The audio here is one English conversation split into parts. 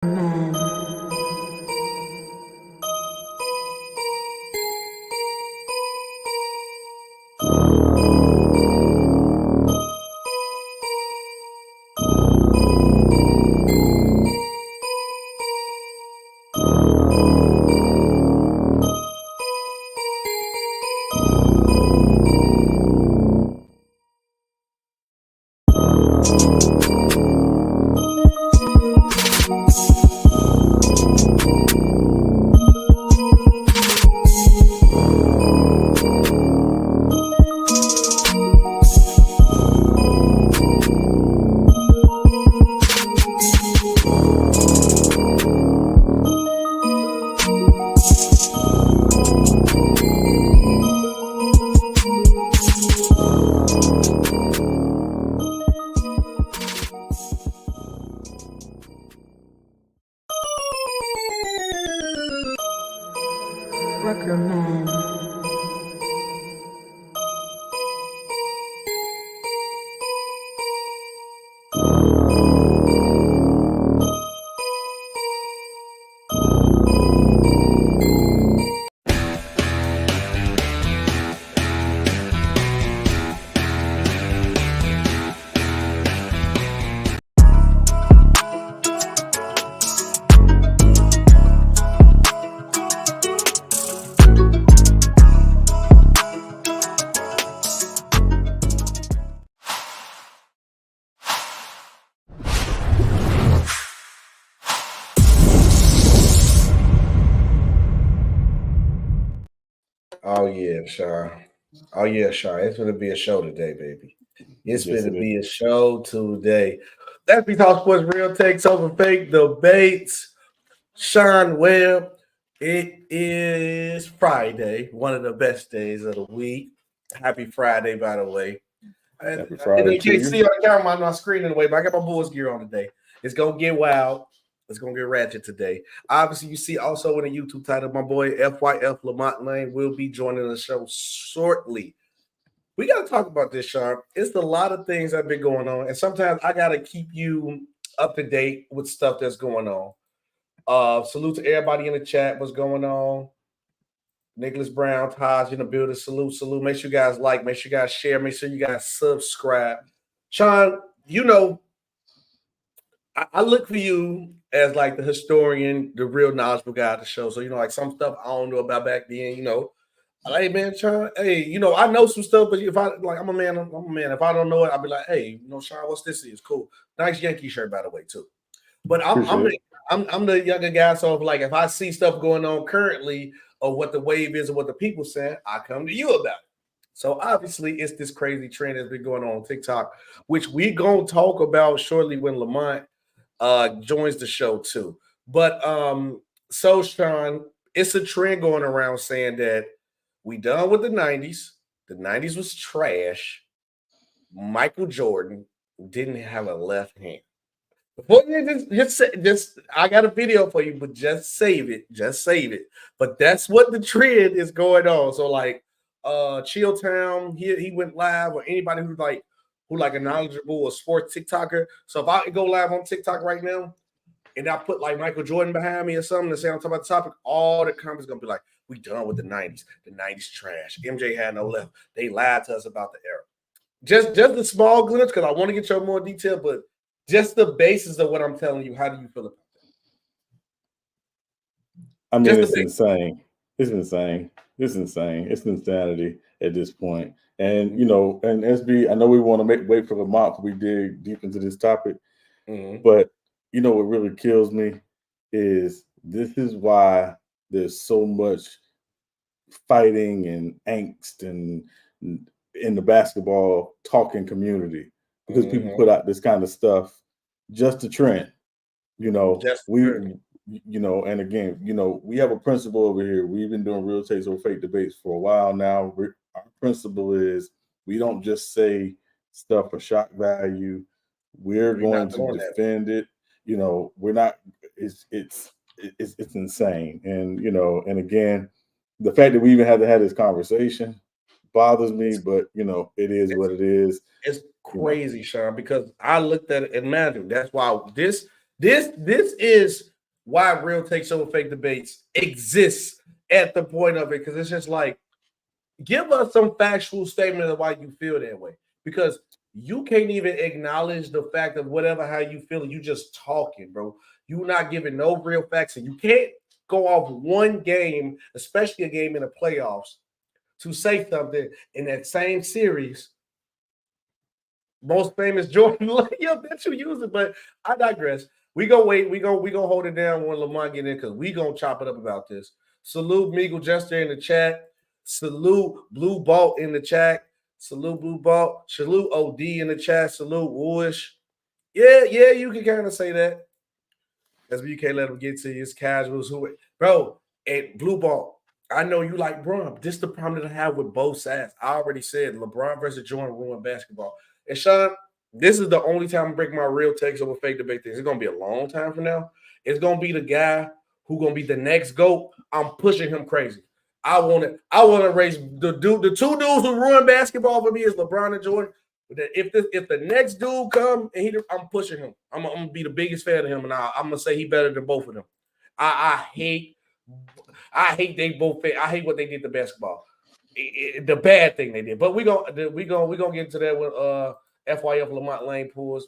Man. Rucker Man. Oh yeah, Sean. Oh yeah, Sean. It's gonna be a show today, baby. It's gonna be a show today. That's Sbtalksports Real Takes Over Fake Debates. Sean Webb. It is Friday, one of the best days of the week. Happy Friday, by the way. Happy Friday. You can't see on the camera on my screen in the way, but I got my Bulls gear on today. It's gonna get wild. It's gonna get ratchet today. Obviously, you see also in the YouTube title, my boy FYF Lamont Lane will be joining the show shortly. We got to talk about this, Sean. It's a lot of things that have been going on, and sometimes I got to keep you up to date with stuff that's going on. Salute to everybody in the chat. What's going on? Nicholas Brown, Taj in the building. Salute. Make sure you guys like. Make sure you guys share. Make sure you guys subscribe. Sean, you know, I look for you as like the historian, the real knowledgeable guy at the show. So, like some stuff I don't know about back then, Hey man, Sean, hey, I know some stuff, but if I'm a man. If I don't know it, I'll be like, hey, Sean, what's this is? Cool. Nice Yankee shirt, by the way, too. But I'm the younger guy, so if I see stuff going on currently or what the wave is or what the people saying, I come to you about it. So obviously it's this crazy trend that's been going on TikTok, which we gonna talk about shortly when Lamont joins the show too. But so Sean, it's a trend going around saying that we done with the 90s. The 90s was trash. Michael Jordan didn't have a left hand. Before you just I got a video for you, but just save it. Just save it. But that's what the trend is going on. So Chill Town, he went live, or anybody who a knowledgeable or sports TikToker. So if I go live on TikTok right now and I put like Michael Jordan behind me or something to say I'm talking about the topic, all the comments gonna be like, we done with the 90s. The 90s trash. MJ had no left. They lied to us about the era. Just the small glimpse, because I want to get you more detail, but just the basis of what I'm telling you. How do you feel about that? I mean, it's insane. It's insane. It's insane. It's insanity at this point. And, and SB, I know we want to wait for Lamont before we dig deep into this topic. Mm-hmm. But, what really kills me is this is why there's so much fighting and angst and in the basketball talking community, because people put out this kind of stuff just to trend. And again, we have a principle over here. We've been doing real takes over fake debates for a while now. Our principle is we don't just say stuff for shock value. We're going to defend it. We're not. It's insane. And and again, the fact that we even had to have this conversation bothers me, but it is what it is. It's crazy, Sean, because I looked at it and imagine that's why this is why real takes over fake debates exists at the point of it, because it's just like, give us some factual statement of why you feel that way, because you can't even acknowledge the fact of whatever how you feel. You just talking, bro. You're not giving no real facts, and you can't go off one game, especially a game in the playoffs, to say something in that same series. Most famous Jordan layup that you use it, but I digress. We go wait. We go hold it down when Lamont get in, because we gonna chop it up about this. Salute Meagle Jester in the chat. Salute Blue Balt in the chat. Salute Blue Balt. Salute OD in the chat. Salute Woosh. Yeah, you can kind of say that. That's you can't let them get to you. It's casuals who, bro. And Blue Ball, I know you like Bron. This is the problem that I have with both sides. I already said LeBron versus Jordan ruined basketball. And Sean, this is the only time I'm breaking my real takes over fake debate things. It's gonna be a long time from now. It's gonna be the guy who gonna be the next GOAT. I'm pushing him crazy. I want to raise the two dudes who ruin basketball for me is LeBron and Jordan. If the next dude come and I'm pushing him. I'm gonna be the biggest fan of him, and I'm gonna say he better than both of them. I hate they both. I hate what they did to basketball. The bad thing they did, but we gonna get into that when FYF Lamont Lane pulls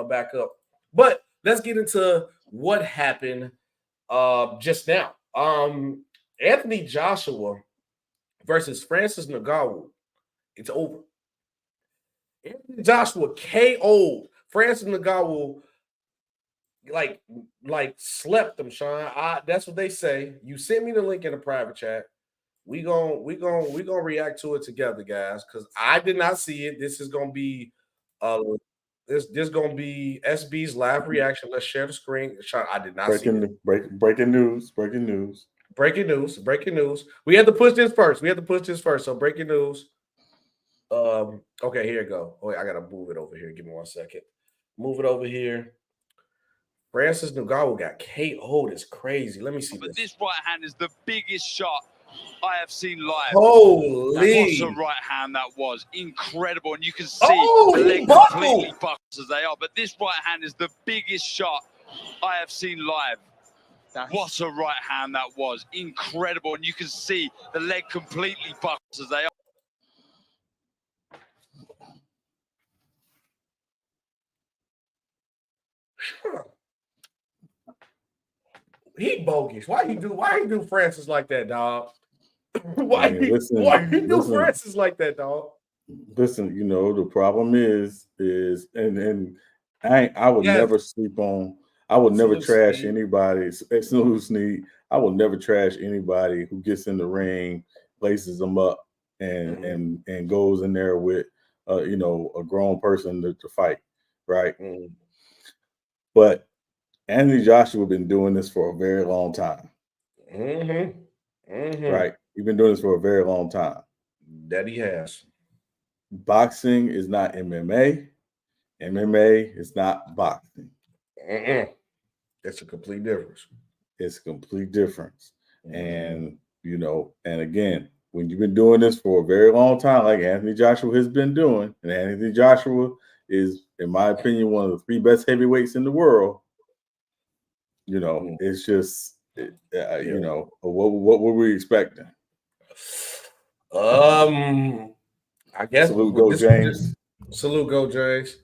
back up. But let's get into what happened just now. Anthony Joshua versus Francis Ngannou. It's over. Anthony Joshua KO'd Francis Ngannou like slept them, Sean. That's what they say. You sent me the link in the private chat. We gonna react to it together, guys, because I did not see it. This is gonna be this gonna be SB's live reaction. Let's share the screen. Sean, I did not see it. Breaking news. Breaking news. We had to push this first. So breaking news. Okay, here you go. Oh, wait, I gotta move it over here. Give me 1 second. Move it over here. Francis Ngannou got KO'd. It's crazy. Let me see but this. This right hand is the biggest shot I have seen live. Holy! What a right hand that was. Incredible. And you can see the leg completely buckles as they are. But this right hand is the biggest shot I have seen live. What a right hand that was. Incredible. And you can see the leg completely buckles as they are. He bogus. Why he do Francis like that, dog? Why you do Francis like that, dog? Listen, the problem is and I would never sleep on. I would never trash anybody. Sneed. I will never trash anybody who gets in the ring, laces them up, and goes in there with a grown person to fight, right? Mm-hmm. But Anthony Joshua been doing this for a very long time. Right? He's been doing this for a very long time. That he has. Boxing is not MMA. MMA is not boxing. It's a complete difference. It's a complete difference. And, and again, when you've been doing this for a very long time, like Anthony Joshua has been doing, and Anthony Joshua is, in my opinion, one of the 3 best heavyweights in the world, it's just, what were we expecting? I guess salute Go James. Salute Go James.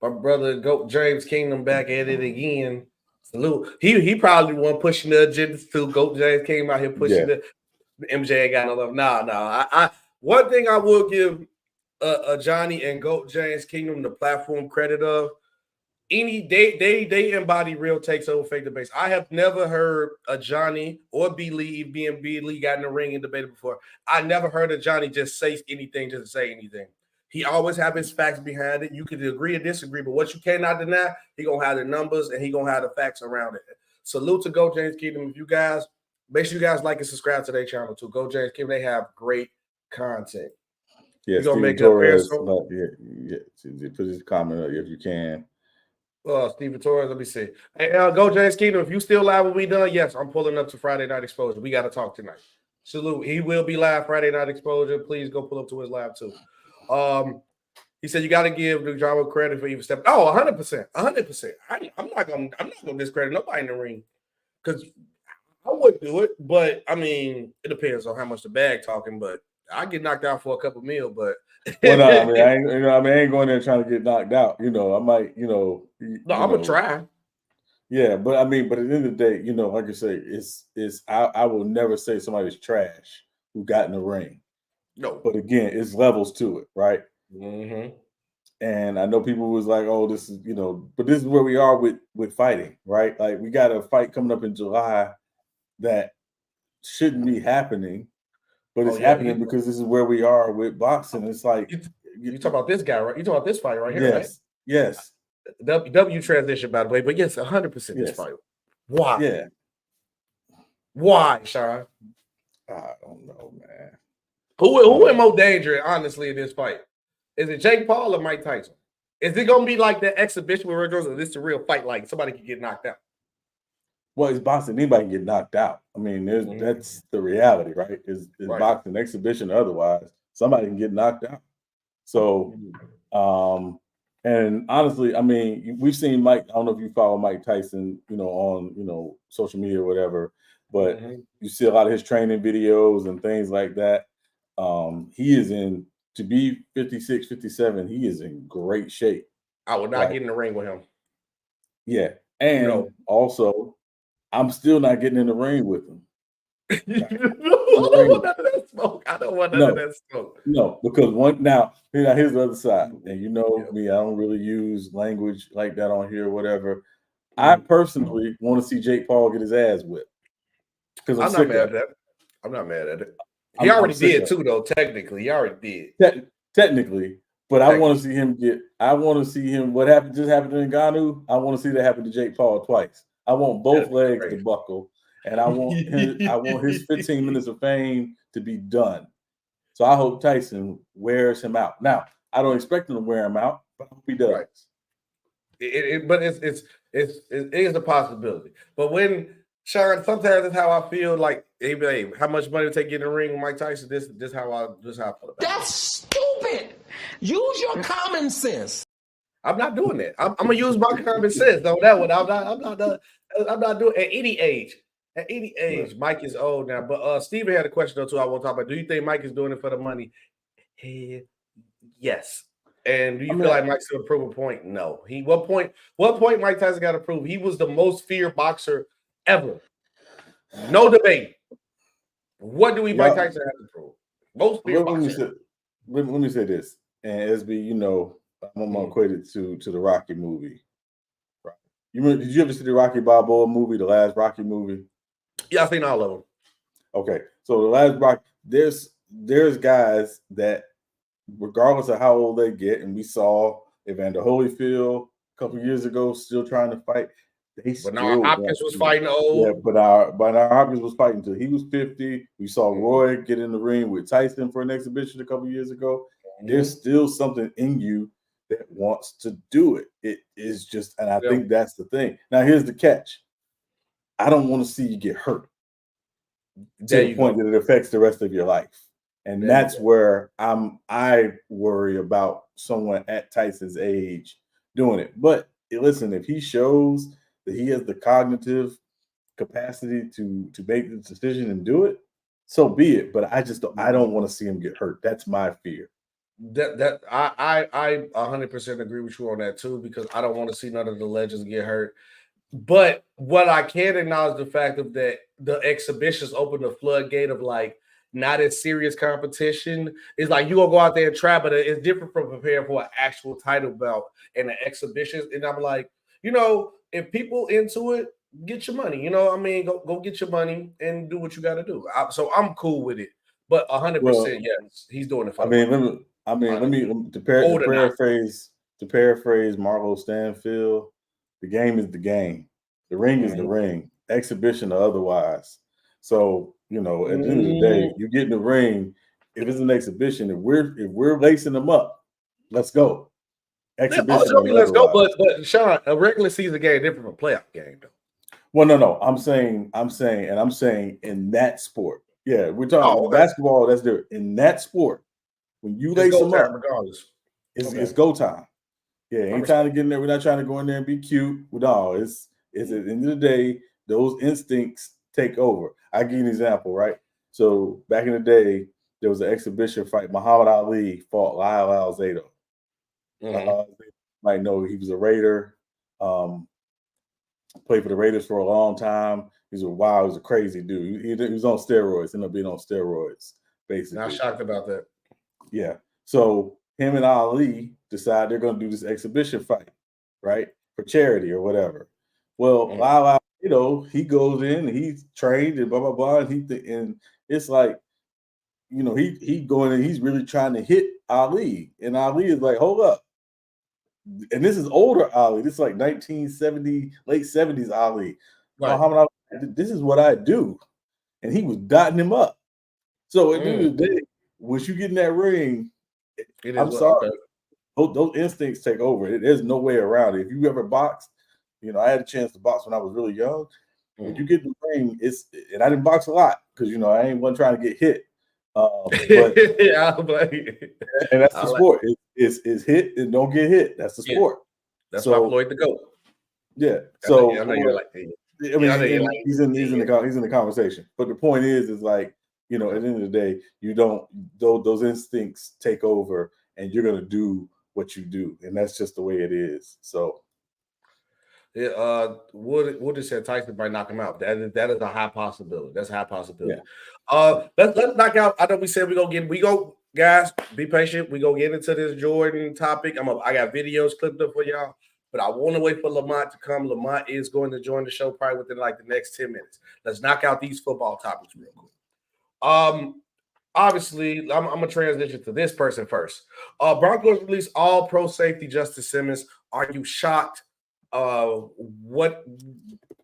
My brother Go James Kingdom back at it again. Salute. He probably one pushing the agenda too. Go James came out here pushing the MJ ain't got no love. I one thing I will give Johnny and Go James Kingdom the platform credit of. They embody real takes over fake debates. I have never heard a Johnny or B Lee got in the ring and debated before. I never heard a Johnny just say anything just to say anything. He always have his facts behind it. You can agree or disagree, but what you cannot deny, he gonna have the numbers and he gonna have the facts around it. Salute to Go James Kingdom. If you guys make sure you guys like and subscribe to their channel too. Go James Kingdom. They have great content. Yeah, Stephen Torres. Put his comment up if you can. Stephen Torres, let me see. Hey, Go James Kingdom, if you still live when we done, yes, I'm pulling up to Friday Night Exposure. We got to talk tonight. Salute. He will be live Friday Night Exposure. Please go pull up to his live too. He said you got to give the drama credit for even stepping. Oh, 100%. 100%. I'm not gonna discredit nobody in the ring. because I would do it, but I mean, it depends on how much the bag talking. But I get knocked out for a couple meal, but well, no, I mean, I ain't going there trying to get knocked out. You know, I might, no, I'm gonna try. Yeah, but I mean, but at the end of the day, you know, like I say, I will never say somebody's trash who got in the ring. No, but again, it's levels to it, right? Mm-hmm. And I know people was like, "Oh, this is but this is where we are with fighting, right? Like we got a fight coming up in July that shouldn't be happening, but it's happening because this is where we are with boxing. It's like you talk about this guy, right? You talk about this fight right here, right? Yes. W transition, by the way, but yes, 100% this fight. Why? Yeah. Why, Sean? I don't know, man. Who in more danger, honestly, in this fight? Is it Jake Paul or Mike Tyson? Is it gonna be like that exhibition where it goes, this is a real fight, like somebody could get knocked out? Well, it's boxing. Anybody can get knocked out. I mean, that's the reality, right? Is right. Boxing, exhibition, or otherwise, somebody can get knocked out. So, and honestly, I mean, we've seen Mike. I don't know if you follow Mike Tyson, on social media or whatever, but you see a lot of his training videos and things like that. He is to be 56, 57, he is in great shape. I would not get in the ring with him. Yeah. And also, I'm still not getting in the ring with him. I don't want none of that smoke. I don't want none of that smoke. No, because here's the other side. And me, I don't really use language like that on here or whatever. I personally want to see Jake Paul get his ass whipped. Because I'm not mad at that. I'm not mad at it. He already did too, though. Technically, he already did. Technically, but I want to see him what just happened to Ngannou. I want to see that happen to Jake Paul twice. I want both legs to buckle, and I want his 15 minutes of fame to be done. So I hope Tyson wears him out. Now, I don't expect him to wear him out, but I hope he does. Right. But it is a possibility. But when Sean, sometimes that's how I feel. Like, hey, how much money to take in the ring with Mike Tyson? This how I feel about it. That's stupid. Use your common sense. I'm not doing that. I'm gonna use my common sense on that one. I'm not doing at any age. At any age, Mike is old now. But Steven had a question though too. I want to talk about. Do you think Mike is doing it for the money? Yes. And do you feel like Mike's going to prove a point? No. What point Mike Tyson got to prove? He was the most feared boxer ever. No debate. What do Mike Tyson have to prove? Most feared boxer. Let me say this. And SB, I'm equated to the Rocky movie. Right. Did you ever see the Rocky Balboa movie, the last Rocky movie? Yeah, I've seen all of them. Okay. So the last Rocky, there's guys that regardless of how old they get, and we saw Evander Holyfield a couple years ago still trying to fight. But now Hopkins was fighting old. Yeah, but our Hopkins was fighting until he was 50. We saw Roy get in the ring with Tyson for an exhibition a couple years ago. There's still something in you that wants to do it. It is just, and I think that's the thing. Now, here's the catch. I don't want to see you get hurt to the point that it affects the rest of your life. And that's where I worry about someone at Tyson's age doing it. But listen, if he shows that he has the cognitive capacity to make the decision and do it, so be it. But I don't want to see him get hurt. That's my fear. I 100% agree with you on that too, because I don't want to see none of the legends get hurt. But what I can acknowledge the fact of that the exhibitions open the floodgate of like not as serious competition. It's like you gonna go out there and try, but it's different from preparing for an actual title bout and the exhibitions. And I'm like, if people into it, get your money. Go get your money and do what you got to do. So I'm cool with it. But 100%, yes, he's doing it. For let me paraphrase Marlo Stanfield. The game is the game. The ring is the ring. Exhibition or otherwise. So at the end of the day, you get in the ring. If it's an exhibition, if we're lacing them up, let's go. Exhibition. Let's go. But Sean, a regular season game different from a playoff game, though. Well, no. I'm saying in that sport. Yeah, we're talking about basketball. That's different. In that sport, when you lace them up, regardless, it's go time. Yeah, ain't trying to get in there. We're not trying to go in there and be cute. No, it's at the end of the day, those instincts take over. I give you an example, right? So back in the day, there was an exhibition fight. Muhammad Ali fought Lyle Alzado. Might know he was a Raider. Played for the Raiders for a long time. He was a crazy dude. He was on steroids, ended up being on steroids, basically. Not shocked about that. Yeah. So him and Ali decide they're going to do this exhibition fight, right? For charity or whatever. Well, Lyle, he goes in and he's trained and blah, blah, blah. And it's like, he going in, he's really trying to hit Ali. And Ali is like, hold up. And this is older Ali. This is like 1970, late 70s Ali. Right. Muhammad Ali, this is what I do. And he was dotting him up. So at the end of the day, once you get in that ring, I'm sorry. Those instincts take over. There's no way around it. If you ever boxed, I had a chance to box when I was really young. When you get in the ring, and I didn't box a lot because I ain't one trying to get hit. But and that's the sport. It's hit and don't get hit. That's the sport. That's why Floyd the GOAT. Yeah. So he's in the conversation. But the point is like, at the end of the day, those instincts take over and you're gonna do what you do. And that's just the way it is. So Wood just said Tyson might knock him out. That is a high possibility. That's a high possibility. Yeah. Let's knock out. I know we said we go, guys, be patient. We go get into this Jordan topic. I got videos clipped up for y'all, but I want to wait for Lamont to come. Lamont is going to join the show probably within like the next 10 minutes. Let's knock out these football topics real quick. Obviously, I'm gonna transition to this person first. Broncos released all pro safety Justice Simmons. Are you shocked? What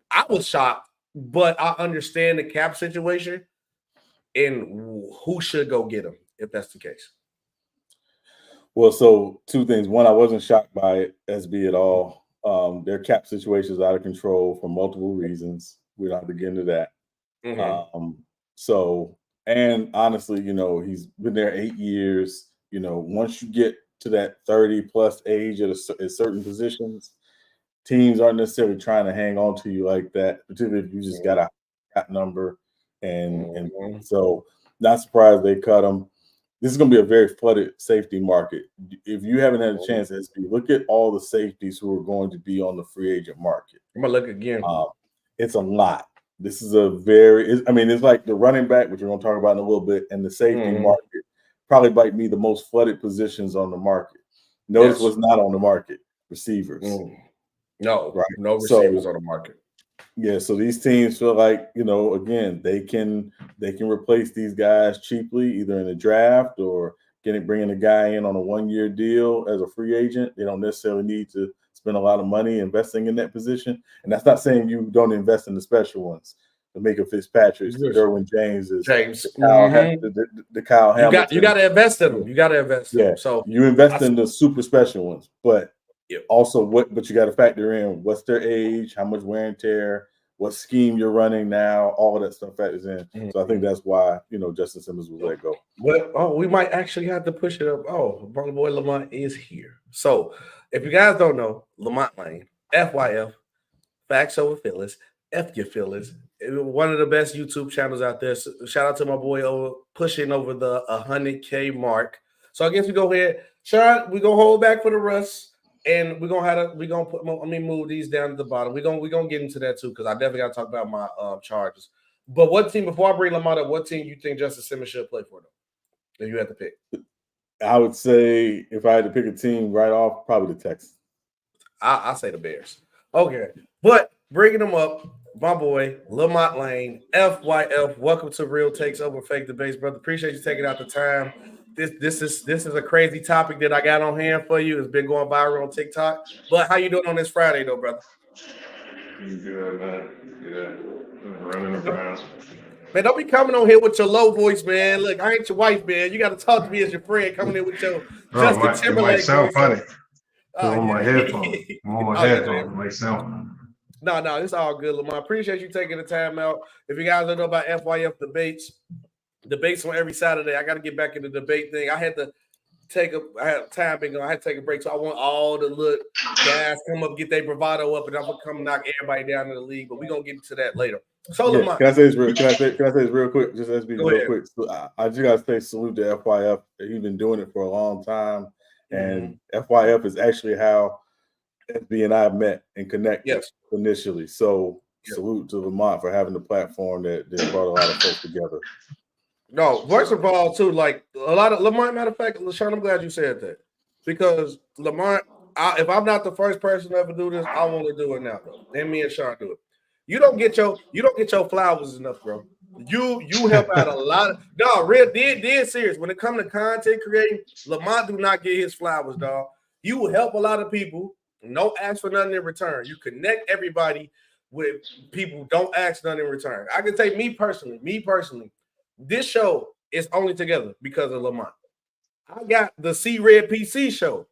I was shocked, but I understand the cap situation and who should go get him if that's the case. Well, so two things. One, I wasn't shocked by it, SB, at all. Their cap situation is out of control for multiple reasons. We don't have to get into that. And honestly, he's been there 8 years. Once you get to that 30 plus age at certain positions, teams aren't necessarily trying to hang on to you like that, particularly if you just got a cap number. And so not surprised they cut him. This is going to be a very flooded safety market. If you haven't had a chance, look at all the safeties who are going to be on the free agent market. I'm going to look again. It's a lot. This is it's like the running back, which we're going to talk about in a little bit, and the safety market probably might be the most flooded positions on the market. Notice what's not on the market: receivers. No, right. No receivers on the market. Yeah, so these teams feel like, again, they can replace these guys cheaply, either in the draft or bringing a guy in on a 1-year deal as a free agent. They don't necessarily need to spend a lot of money investing in that position. And that's not saying you don't invest in the special ones. The Micah Fitzpatrick, the Derwin James, the Kyle Hamilton. You got to invest in them. You got to invest in them. So you invest in the super special ones, but also but you got to factor in what's their age, how much wear and tear, what scheme you're running now, all of that stuff factors in. So I think that's why Justin Simmons was let go. Well, we might actually have to push it up. Brother boy Lamont is here. So if you guys don't know, Lamont Lane, FYF, Facts Over Feelings, F Your Feelings, one of the best YouTube channels out there. So shout out to my boy pushing over the 100K mark. So I guess we go ahead, Sean. We gonna hold back for the rest. And we're gonna move these down to the bottom. We're gonna get into that too, because I definitely gotta talk about my charges. But what team, before I bring Lamont up, what team you think Justice Simmons should play for though? If you had to pick. I would say if I had to pick a team right off, probably the Texans. I say the Bears. Okay. But bringing them up, my boy, Lamont Lane, FYF, welcome to Real Takes Over Fake Debates, brother. Appreciate you taking out the time. This is a crazy topic that I got on hand for you. It's been going viral on TikTok. But how you doing on this Friday, though, brother? Good, man. Good. Running around. Man, don't be coming on here with your low voice, man. Look, I ain't your wife, man. You got to talk to me as your friend. Coming in with your Justin Timberlake. It might sound funny. I'm on my headphones. It might sound funny. No, it's all good, Lamar. Appreciate you taking the time out. If you guys don't know about FYF debates on every Saturday. I got to get back in the debate thing. I had to I had time been going. I had to take a break, so I want all the little guys come up, get their bravado up, and I'm gonna come knock everybody down in the league. But we're gonna get to that later. So yeah, can I say this real? Can I say this real quick? Just SB real ahead. quick. So I just gotta say salute to FYF. He's been doing it for a long time, and FYF is actually how SB and I met and connected initially. So salute to Lamont for having the platform that brought a lot of folks together. No, first of all, too, like a lot of Lamont. Matter of fact, LaShawn, I'm glad you said that because Lamont, if I'm not the first person to ever do this, I want to do it now. Though. Then me and Sean do it. You don't get your flowers enough, bro. You help out a lot of dead serious. When it comes to content creating, Lamont do not get his flowers, dog. You will help a lot of people. No ask for nothing in return. You connect everybody with people. Don't ask nothing in return. I can say me personally. This show is only together because of Lamont. I got the C-Red PC show.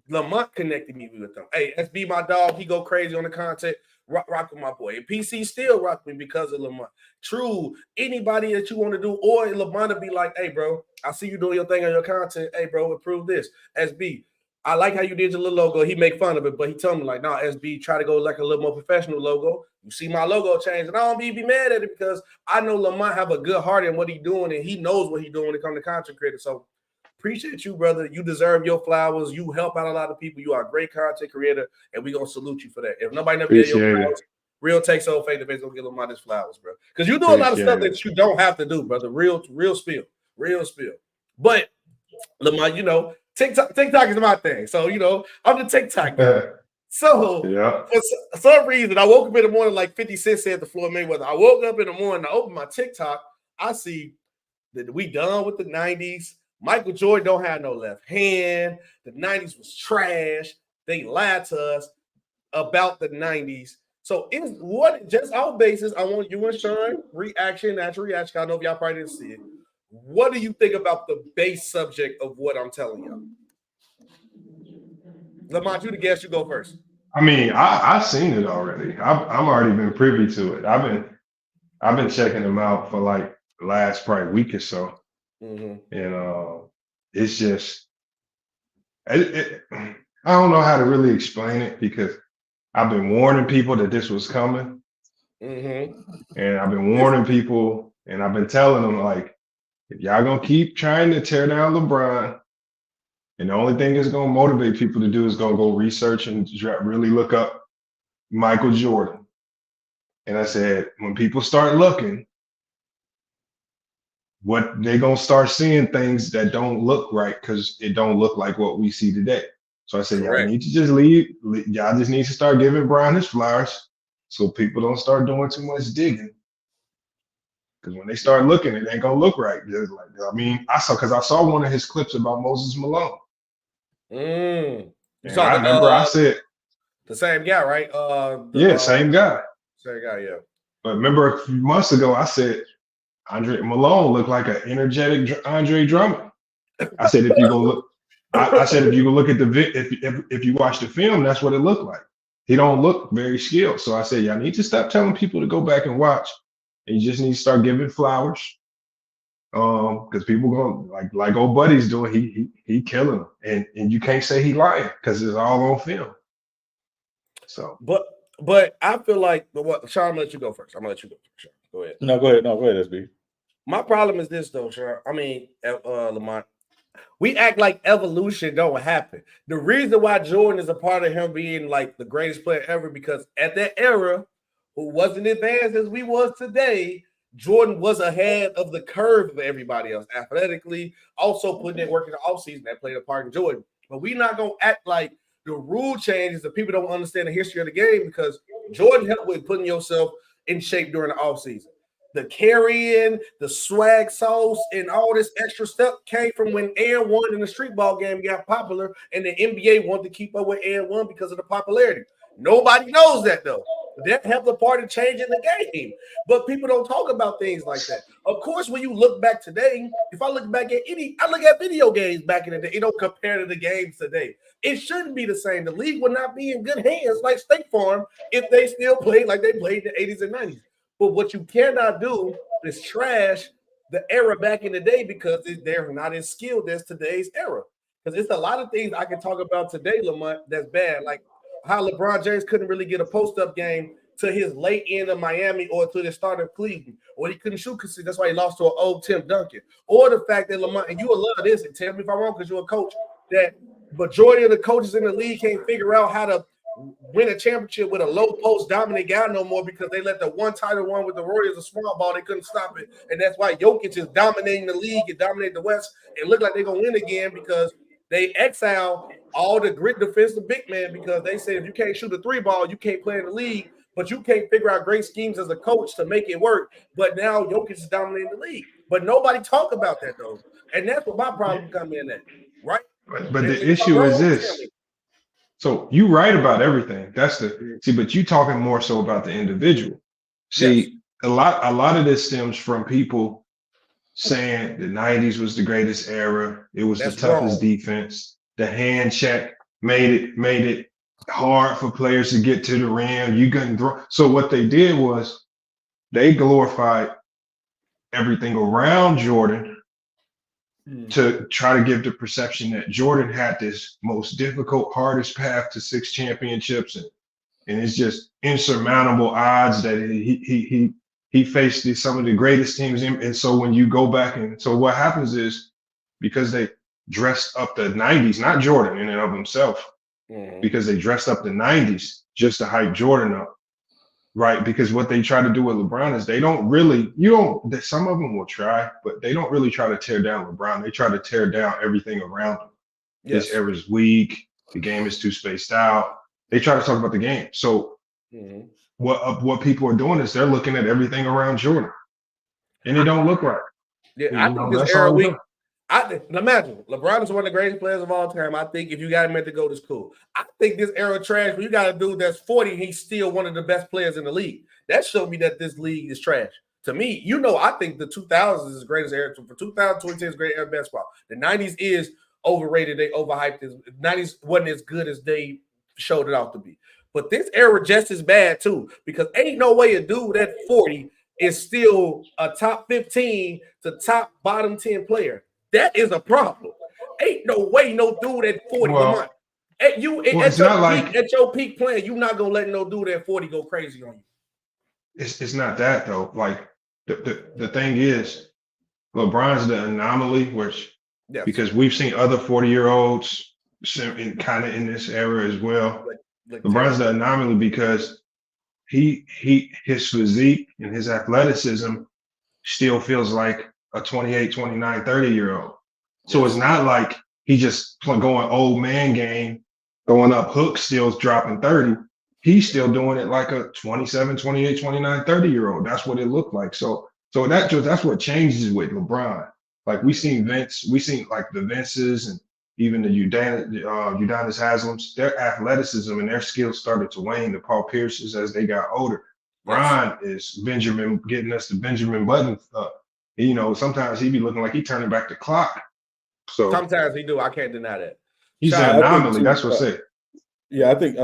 Lamont connected me with them. Hey, SB my dog. He go crazy on the content. Rock with my boy. And PC still rock me because of Lamont. True. Anybody that you want to do, or Lamont will be like, hey, bro, I see you doing your thing on your content. Hey, bro, improve this. SB, I like how you did your little logo. He make fun of it, but he told me like, nah, SB, try to go like a little more professional logo. You see my logo change, and I don't be mad at it because I know Lamont have a good heart in what he doing, and he knows what he doing when it comes to content creator. So appreciate you, brother. You deserve your flowers. You help out a lot of people. You are a great content creator, and we're going to salute you for that. If nobody never gave your flowers, Real Take Soul Face to Face going to give Lamont his flowers, bro. Because you do a lot of stuff that you don't have to do, brother. Real spill. But Lamont, you know, TikTok is my thing. So, you know, I'm the TikTok guy. So, for some reason, I woke up in the morning like 50 Cent said to Floyd Mayweather. I woke up in the morning, I opened my TikTok. I see that we done with the 90s. Michael Jordan don't have no left hand. The 90s was trash. They lied to us about the 90s. So, just our basis, I want you and Sean natural reaction. I know if y'all probably didn't see it. What do you think about the base subject of what I'm telling you? Lamont, you the guest. You go first. I mean, I've seen it already. I'm already been privy to it. I've been checking them out for like the last probably week or so, and it's just I don't know how to really explain it because I've been warning people that this was coming, and I've been warning people, and I've been telling them like, if y'all gonna keep trying to tear down LeBron. And the only thing it's going to motivate people to do is going to go research and really look up Michael Jordan. And I said, when people start looking, what they're going to start seeing things that don't look right because it don't look like what we see today. So I said, y'all need to just leave. Y'all just need to start giving Brian his flowers so people don't start doing too much digging. Because when they start looking, it ain't going to look right. I saw one of his clips about Moses Malone. I said the same guy, right? Same guy. Same guy, yeah. But remember a few months ago, I said Andre Malone looked like an energetic Andre Drummond. I said if you go look, I said if you go look at if you watch the film, that's what it looked like. He don't look very skilled. So I said, y'all need to stop telling people to go back and watch, and you just need to start giving flowers. Because people going like old buddy's doing, he killing them, and you can't say he lying because it's all on film. So, but I feel like Sean, I'm gonna let you go first. I'm gonna let you go first. Sean. Go ahead. No, go ahead, SB. My problem is this though, Sean. I mean, Lamont. We act like evolution don't happen. The reason why Jordan is a part of him being like the greatest player ever, because at that era, who wasn't advanced as we was today, Jordan was ahead of the curve of everybody else athletically, also putting in work in the offseason that played a part in Jordan. But we're not going to act like the rule changes that people don't understand the history of the game because Jordan helped with putting yourself in shape during the offseason. The carrying, the swag sauce, and all this extra stuff came from when Air One in the street ball game got popular and the NBA wanted to keep up with Air One because of the popularity. Nobody knows that though. That helped the part of changing the game. But people don't talk about things like that. Of course, when you look back today, if I look back at I look at video games back in the day, it don't compare to the games today. It shouldn't be the same. The league would not be in good hands like State Farm if they still played like they played in the 80s and 90s. But what you cannot do is trash the era back in the day because they're not as skilled as today's era. because it's a lot of things I can talk about today, Lamont, that's bad. Like how LeBron James couldn't really get a post-up game to his late end of Miami or to the start of Cleveland, or he couldn't shoot because that's why he lost to an old Tim Duncan. Or the fact that Lamont, and you will love this, and tell me if I'm wrong because you're a coach, that majority of the coaches in the league can't figure out how to win a championship with a low post dominant guy no more because they let the one title one with the Warriors a small ball. They couldn't stop it. And that's why Jokic is dominating the league and dominating the West and look like they're going to win again because they exile all the grit defensive big man because they say if you can't shoot a three ball, you can't play in the league, but you can't figure out great schemes as a coach to make it work. But now Jokic is dominating the league. But nobody talk about that, though. And that's what my problem come in at, right? But the issue is this. So you write about everything. That's the see, but you talking more so about the individual. See, yes. a lot of this stems from people saying the 90s was the greatest era. It was the toughest defense. The hand check made it hard for players to get to the rim. You couldn't throw. So what they did was they glorified everything around Jordan to try to give the perception that Jordan had this most difficult, hardest path to 6 championships, and it's just insurmountable odds that he faced some of the greatest teams. And so when you go back and so what happens is because they dressed up the 90s, not Jordan in and of himself, because they dressed up the 90s just to hype Jordan up. Right, because what they try to do with LeBron is they don't really, some of them will try, but they don't really try to tear down LeBron. They try to tear down everything around him. Yes. His era is weak. The game is too spaced out. They try to talk about the game. So what people are doing is they're looking at everything around Jordan, and it don't look right. Yeah, I think this era weak. Imagine LeBron is one of the greatest players of all time. I think if you got him at the GOAT, it's cool. I think this era trash. When you got a dude that's 40, he's still one of the best players in the league. That showed me that this league is trash. To me, I think the 2000s is the greatest era. For 2010 is great era basketball. The 90s is overrated. They overhyped it. The 90s wasn't as good as they showed it out to be. But this era just as bad too, because ain't no way a dude at 40 is still a top 15 to top bottom 10 player. That is a problem. Ain't no way no dude at 40 a month. At your peak playing, you're not gonna let no dude at 40 go crazy on you. It's not that though. Like the thing is, LeBron's the anomaly, because we've seen other 40-year-olds kind of in this era as well. LeBron's the anomaly because his physique and his athleticism still feels like a 28, 29, 30-year-old. So it's not like he just going old man game, going up hooks, still dropping 30. He's still doing it like a 27, 28, 29, 30-year-old. That's what it looked like. So that's what changes with LeBron. Like we seen like the Vinces and even the Udonis Haslams, their athleticism and their skills started to wane. The Paul Pierces as they got older. Bron is getting us the Benjamin Button up. Sometimes he be looking like he turning back the clock. So sometimes he do. I can't deny that. He's an anomaly. That's what I say. Yeah, I think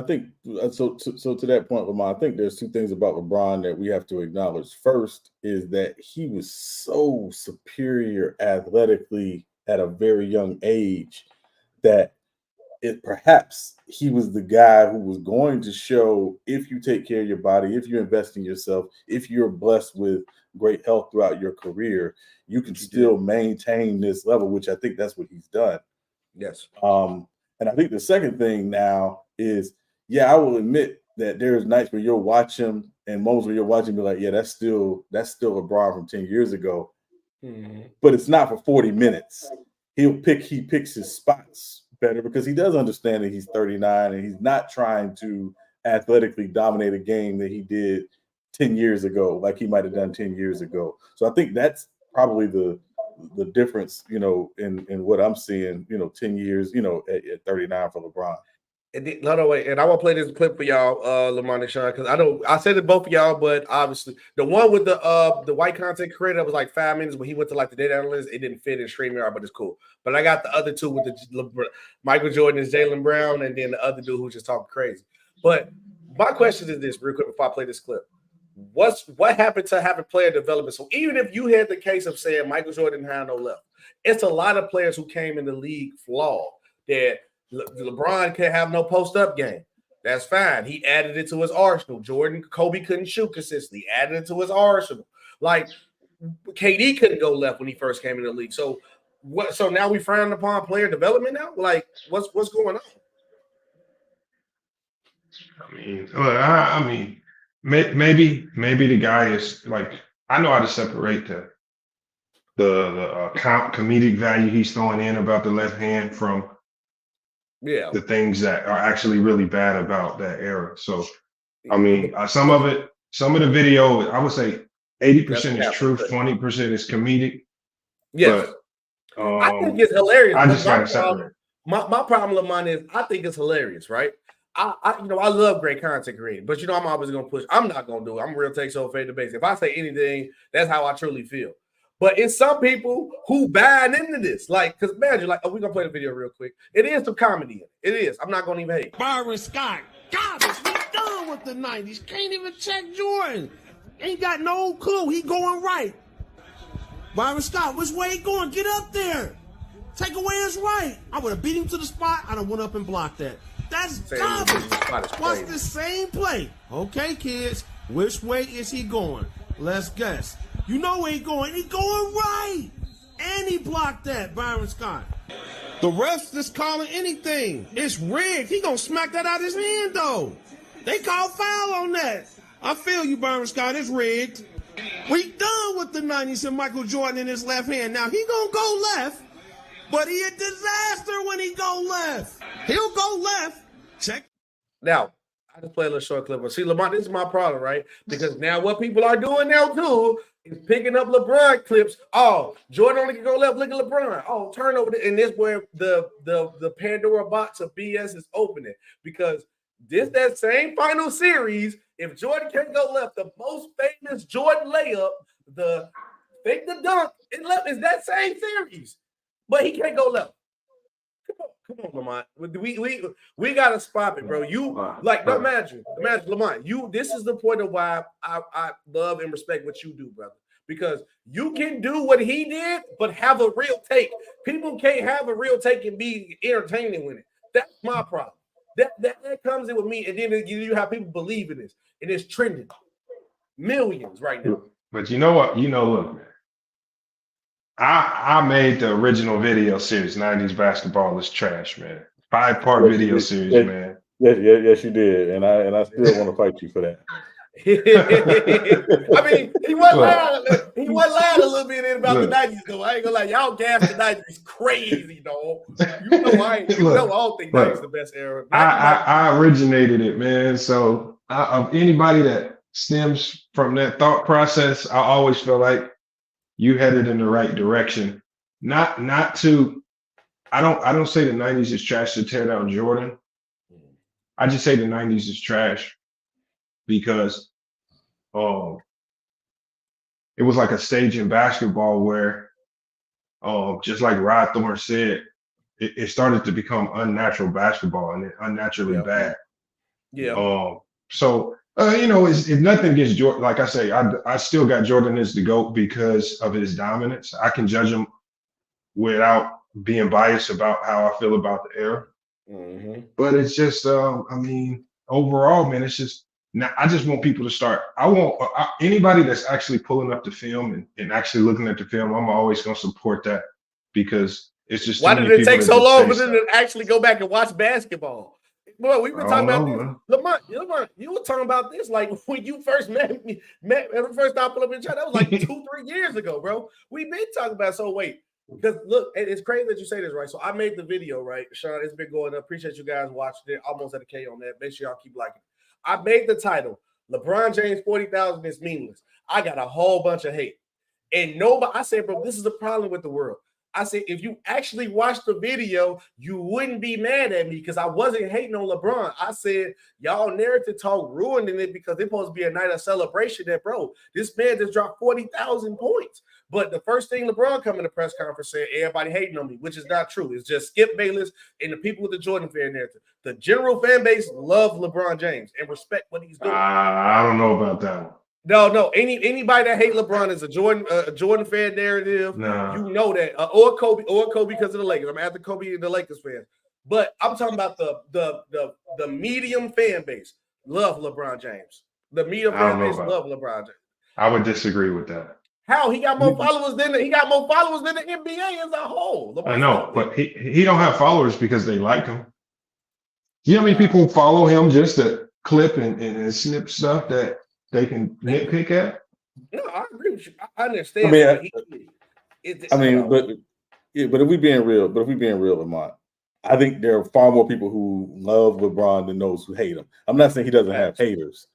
so. To that point, Lamar, I think there's two things about LeBron that we have to acknowledge. First is that he was so superior athletically at a very young age that perhaps he was the guy who was going to show if you take care of your body, if you invest in yourself, if you're blessed with great health throughout your career, you can still maintain this level, which I think that's what he's done. Yes. And I think the second thing now is, I will admit that there's nights where you'll watch him and moments where you'll watch him be like, that's still LeBron from 10 years ago. Mm-hmm. But it's not for 40 minutes. He picks his spots better because he does understand that he's 39 and he's not trying to athletically dominate a game that he did 10 years ago, like he might have done 10 years ago. So I think that's probably the difference, in what I'm seeing, 10 years, at 39 for LeBron. And I want to play this clip for y'all, Lamont and Sean, because I said it both of y'all, but obviously the one with the white content creator was like 5 minutes when he went to like the data analyst. It didn't fit in StreamYard, but it's cool. But I got the other two with the Michael Jordan and Jaylen Brown, and then the other dude who's just talking crazy. But my question is this, real quick, before I play this clip. What happened to having player development? So even if you had the case of saying Michael Jordan didn't have no left, it's a lot of players who came in the league flawed. that LeBron can't have no post-up game. That's fine. He added it to his arsenal. Kobe couldn't shoot consistently. Added it to his arsenal. Like KD couldn't go left when he first came in the league. So what? So now we frown upon player development now. Like what's going on? I mean, maybe the guy is like, I know how to separate the comedic value he's throwing in about the left hand from the things that are actually really bad about that era. So, I mean, some of the video, I would say 80% is truth, 20% is comedic. Yes. But, I think it's hilarious. I just gotta separate. My problem of mine is I think it's hilarious, right? I love great content creating, but I'm always gonna push. I'm not gonna do it. I'm real take so fade the base. If I say anything, that's how I truly feel. But it's some people who buying into this, like, because imagine, like, we're gonna play the video real quick. It is some comedy in it. It is. I'm not gonna even hate. Byron Scott, garbage. We done with the 90s. Can't even check Jordan. Ain't got no clue. He going right. Byron Scott, which way he going? Get up there. Take away his right. I would have beat him to the spot. I done went up and blocked that. That's garbage. What's the same play? Okay, kids. Which way is he going? Let's guess. You know where he's going. He's going right. And he blocked that, Byron Scott. The refs just calling anything. It's rigged. He gonna smack that out his hand, though. They call foul on that. I feel you, Byron Scott. It's rigged. We done with the 90s and Michael Jordan in his left hand. Now, he gonna go left, but he a disaster when he go left. He'll go left. Check. Now, I just play a little short clip. See, Lamont, this is my problem, right? Because now what people are doing now, too, is picking up LeBron clips. Oh, Jordan only can go left. Look at LeBron. Oh, turnover. And this where the Pandora box of BS is opening. Because that same final series, if Jordan can't go left, the most famous Jordan layup, the fake the dunk, it left is that same series. But he can't go left. Come on, Lamont. We gotta spot it, bro. You like imagine, Lamont. This is the point of why I love and respect what you do, brother. Because you can do what he did, but have a real take. People can't have a real take and be entertaining with it. That's my problem. That comes in with me, and then you have people believe in this, and it's trending millions right now. But you know what? Look, man. I made the original video series, 90s Basketball is Trash, man. 5-part video series, man. Yes, you did. And I still want to fight you for that. I mean, he wasn't lying a little bit about the 90s, though. I ain't gonna lie. Y'all gas the 90s crazy, dog. You know I don't think 90s the best era. I originated it, man. So of anybody that stems from that thought process, I always feel like you headed in the right direction. Not to, I don't say the 90s is trash to tear down Jordan. I just say the 90s is trash because it was like a stage in basketball where just like Rod Thorne said, it started to become unnatural basketball and unnaturally bad. Yeah. So if nothing against Jordan, like I say, I still got Jordan as the GOAT because of his dominance. I can judge him without being biased about how I feel about the era. Mm-hmm. But it's just, overall, man, it's just, I just want people to start. I want anybody that's actually pulling up the film and actually looking at the film, I'm always going to support that because it's just. Why did it take so long for them to actually go back and watch basketball? Boy, we've been talking about this. Lamont, you were talking about this like when you first met me, first time pulling up in the chat. That was like 2-3 years ago, bro. We've been talking about it. So wait, because look, it's crazy that you say this, right? So I made the video, right? Sean, it's been going up. Appreciate you guys watching it. Almost at a K on that. Make sure y'all keep liking it. I made the title, LeBron James 40,000 is meaningless. I got a whole bunch of hate. And nobody, I said, bro, this is the problem with the world. I said, if you actually watched the video, you wouldn't be mad at me because I wasn't hating on LeBron. I said, y'all narrative talk ruining it because it's supposed to be a night of celebration that, bro, this man just dropped 40,000 points. But the first thing LeBron come in the press conference said, everybody hating on me, which is not true. It's just Skip Bayless and the people with the Jordan fan narrative. The general fan base love LeBron James and respect what he's doing. I don't know about that one. No. Anybody that hate LeBron is a Jordan fan narrative. No. You know that, or Kobe because of the Lakers. I'm after Kobe and the Lakers fans. But I'm talking about the medium fan base love LeBron James. The medium fan base love LeBron James. I would disagree with that. How he got more followers than the NBA as a whole. I know, but he don't have followers because they like him. You know how many people follow him just to clip and snip stuff that they can nitpick at? No, I agree with you. I understand. But if we being real, Lamont, I think there are far more people who love LeBron than those who hate him. I'm not saying he doesn't have haters,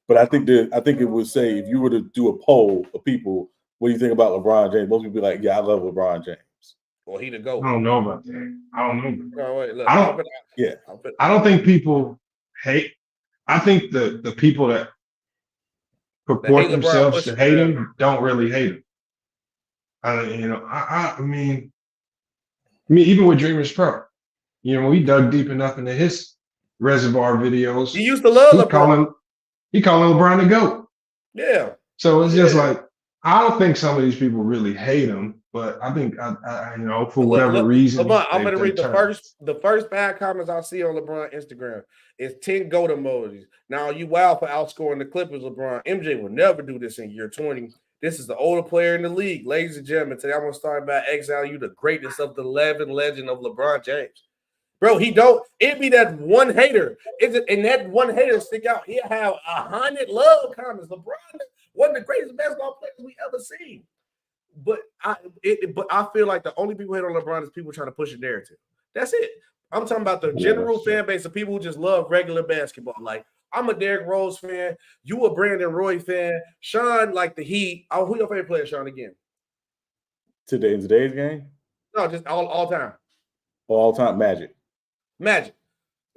but I think it would say if you were to do a poll of people, what do you think about LeBron James? Most people be like, yeah, I love LeBron James. Well, he the GOAT. I don't know about that. I don't know. No, wait, look, I don't think people hate. I think the people that purport themselves to hate him don't really hate him. I mean, even with Dreamers Pro, we dug deep enough into his reservoir videos. He used to love LeBron. He calling LeBron the GOAT. Yeah. So it's just like, I don't think some of these people really hate him, but I think for whatever reason. LeBron, I'm going to read the first bad comments I see on LeBron Instagram is 10 GOAT emojis. Now you wild for outscoring the Clippers, LeBron. MJ will never do this in year 20. This is the older player in the league. Ladies and gentlemen, today I'm going to start by exiling you the greatness of the legend of LeBron James. Bro, it'd be that one hater. And that one hater stick out. He'll have 100 love comments. LeBron one of the greatest basketball players we ever seen. But I feel like the only people who hate on LeBron is people trying to push a narrative. That's it. I'm talking about the general fan base of people who just love regular basketball. Like, I'm a Derrick Rose fan. You a Brandon Roy fan. Sean like the Heat. Who your favorite player, Sean, again? In today's game? No, just all time. All time Magic.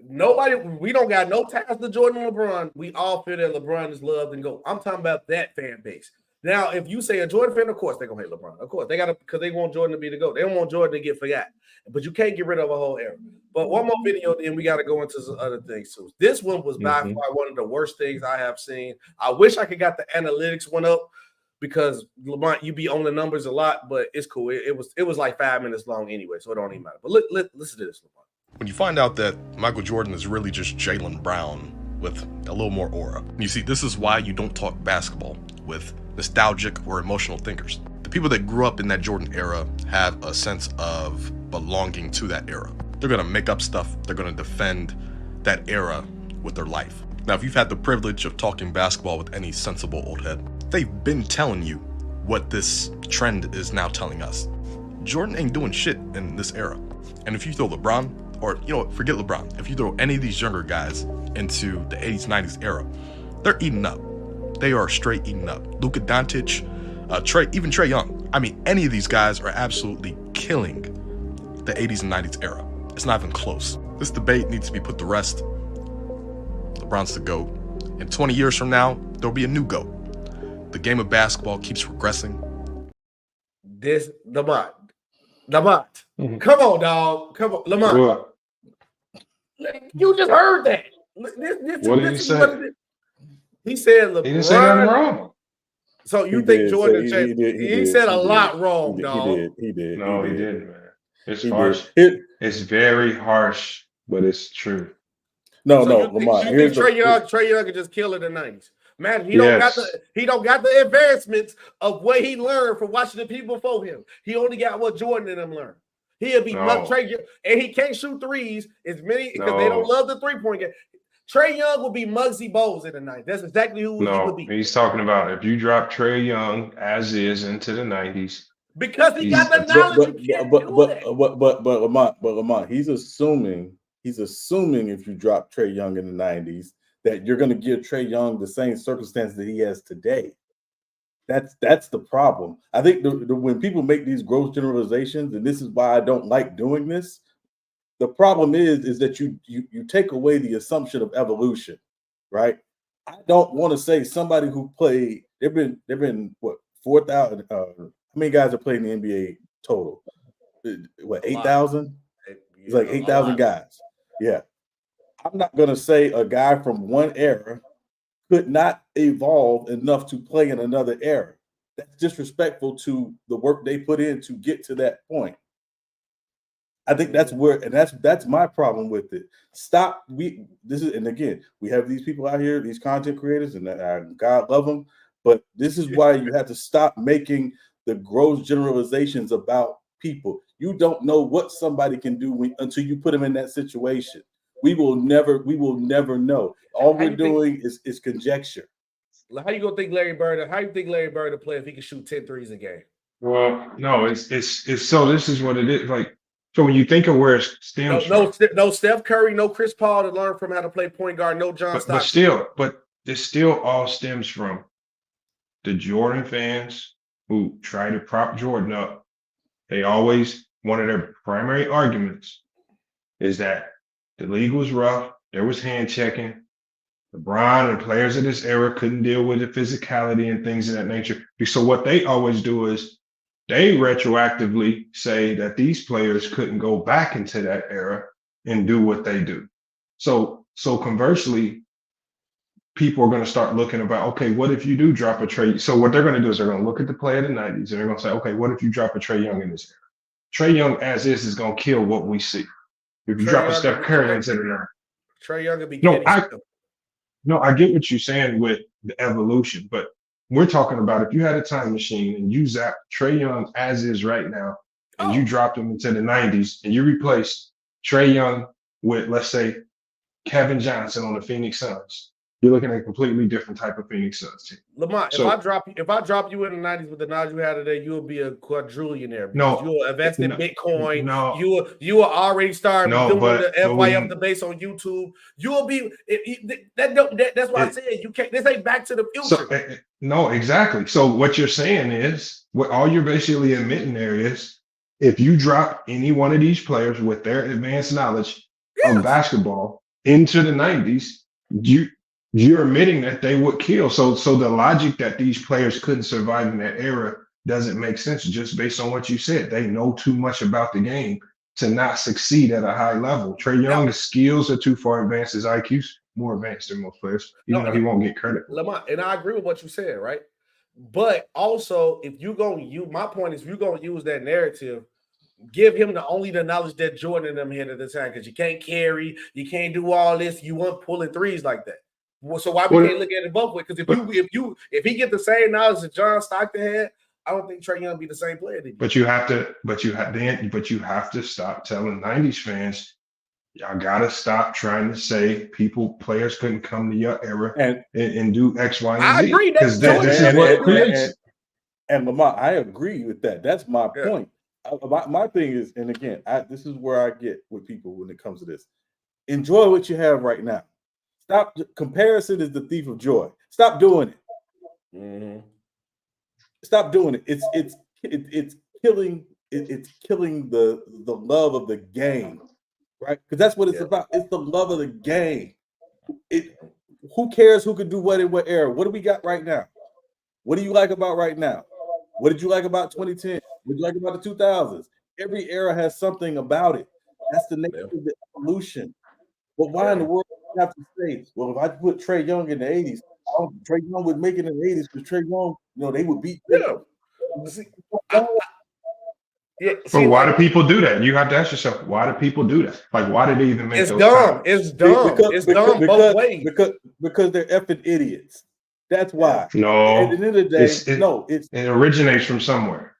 We don't got no ties to Jordan and LeBron. We all feel that LeBron is loved and go. I'm talking about that fan base. Now, if you say a Jordan fan, of course they're gonna hate LeBron. Of course, they gotta, because they want Jordan to be the GOAT. They don't want Jordan to get forgotten. But you can't get rid of a whole era. But one more video, then we gotta go into some other things too. This one was by far one of the worst things I have seen. I wish I could got the analytics one up because Lamont, you be on the numbers a lot, but it's cool. It was like 5 minutes long anyway, so it don't even matter. But listen to this, Lamont. When you find out that Michael Jordan is really just Jaylen Brown with a little more aura. You see, this is why you don't talk basketball with nostalgic or emotional thinkers. The people that grew up in that Jordan era have a sense of belonging to that era. They're gonna make up stuff. They're gonna defend that era with their life. Now, if you've had the privilege of talking basketball with any sensible old head, they've been telling you what this trend is now telling us. Jordan ain't doing shit in this era. And if you throw LeBron, or forget LeBron, if you throw any of these younger guys into the 80s, 90s era, they're eating up. They are straight eating up. Luka Doncic, Trae Young. I mean, any of these guys are absolutely killing the 80s and 90s era. It's not even close. This debate needs to be put to rest. LeBron's the GOAT. In 20 years from now, there'll be a new GOAT. The game of basketball keeps regressing. This, Lamont. Come on, dog. Come on, Lamont. What? You just heard that. What did he say? He said LeBron. He didn't say nothing wrong. So you think Jordan changed? He said a lot wrong, dog. He did. No, he didn't, man. It's harsh. It's very harsh, but it's true. No, Lamont. You think Trae Young could just kill in the 90s? Man, he don't got the advancements of what he learned from watching the people before him. He only got what Jordan and them learned. He'll be Trae Young, and he can't shoot threes as many because they don't love the 3-point game. Trae Young will be Muggsy Bogues in the 90s. That's exactly who he would be. He's talking about if you drop Trae Young as is into the 90s. Because he got the knowledge. But Lamont, he's assuming if you drop Trae Young in the 90s that you're going to give Trae Young the same circumstances that he has today. That's the problem. I think when people make these gross generalizations, and this is why I don't like doing this, the problem is that you take away the assumption of evolution, right? I don't want to say somebody who played. There've been what 4,000. How many guys are playing in the NBA total? What 8,000? It's like 8,000 guys. Yeah, I'm not gonna say a guy from one era could not evolve enough to play in another era. That's disrespectful to the work they put in to get to that point. I think that's where, and that's my problem with it. Stop. And again, we have these people out here, these content creators, and God love them. But this is why you have to stop making the gross generalizations about people. You don't know what somebody can do until you put them in that situation. We will never know. All we're doing is conjecture. How you gonna think Larry Bird? How you think Larry Bird will play if he can shoot 10 threes a game? Well, no, it's so this is what it is. Like, so when you think of where it stems from, no Steph Curry, no Chris Paul to learn from how to play point guard, no John Stockton. But this still all stems from the Jordan fans who try to prop Jordan up. They always, one of their primary arguments is that the league was rough, there was hand checking. LeBron and players of this era couldn't deal with the physicality and things of that nature. So what they always do is they retroactively say that these players couldn't go back into that era and do what they do. So conversely, people are going to start looking about, okay, what if you do drop a Trae? So what they're going to do is they're going to look at the play of the 90s and they're going to say, okay, what if you drop a Trae Young in this era? Trae Young as is going to kill what we see. If you drop a Steph Curry into the era. Trae Young would be No, I get what you're saying with the evolution, but we're talking about if you had a time machine and you zap Trae Young as is right now, and you dropped him into the 90s and you replaced Trae Young with, let's say, Kevin Johnson on the Phoenix Suns, you're looking at a completely different type of Phoenix Suns team. Lamont, if I drop you in the 90s with the knowledge you had today, you'll be a quadrillionaire. You'll invest in Bitcoin. You will already start doing the FYF debates on YouTube. You'll be that's why I said you can't. This ain't Back to the Future. No, exactly. So what you're saying is, what all you're basically admitting there is, if you drop any one of these players with their advanced knowledge of basketball into the 90s, you're admitting that they would kill. So the logic that these players couldn't survive in that era doesn't make sense just based on what you said. They know too much about the game to not succeed at a high level. Trae Young's skills are too far advanced. His IQ's more advanced than most players, even though he won't get credit. Lamont, and I agree with what you said, right? But also, if you're going to use, my point is, if you're going to use that narrative, give him the knowledge that Jordan and them had at the time, because you can't carry, you can't do all this, you weren't pulling threes like that. So why we can't look at it both ways? Because if he get the same knowledge that John Stockton had, I don't think Trae Young be the same player. But you have to stop telling 90s fans, y'all gotta stop trying to say players couldn't come to your era and do X, Y, and Z. I agree. This is what creates. And Lamont, I agree with that. That's my point. My thing is, and again, this is where I get with people when it comes to this. Enjoy what you have right now. Stop. Comparison is the thief of joy. Stop doing it. Mm-hmm. Stop doing it. It's killing. It's killing the love of the game, right? Because that's what it's about. It's the love of the game. Who cares who could do what in what era? What do we got right now? What do you like about right now? What did you like about 2010? What did you like about the 2000s? Every era has something about it. That's the nature of the evolution. But why in the world do you have to say, well, if I put Trae Young in the 80s, Trae Young would make it in the 80s because Trae Young, they would beat them. But why do people do that? You have to ask yourself, why do people do that? Like, why did they even make those comments? It's dumb. It's dumb both ways. Because they're effing idiots. That's why. No. At the end of the day, it originates from somewhere.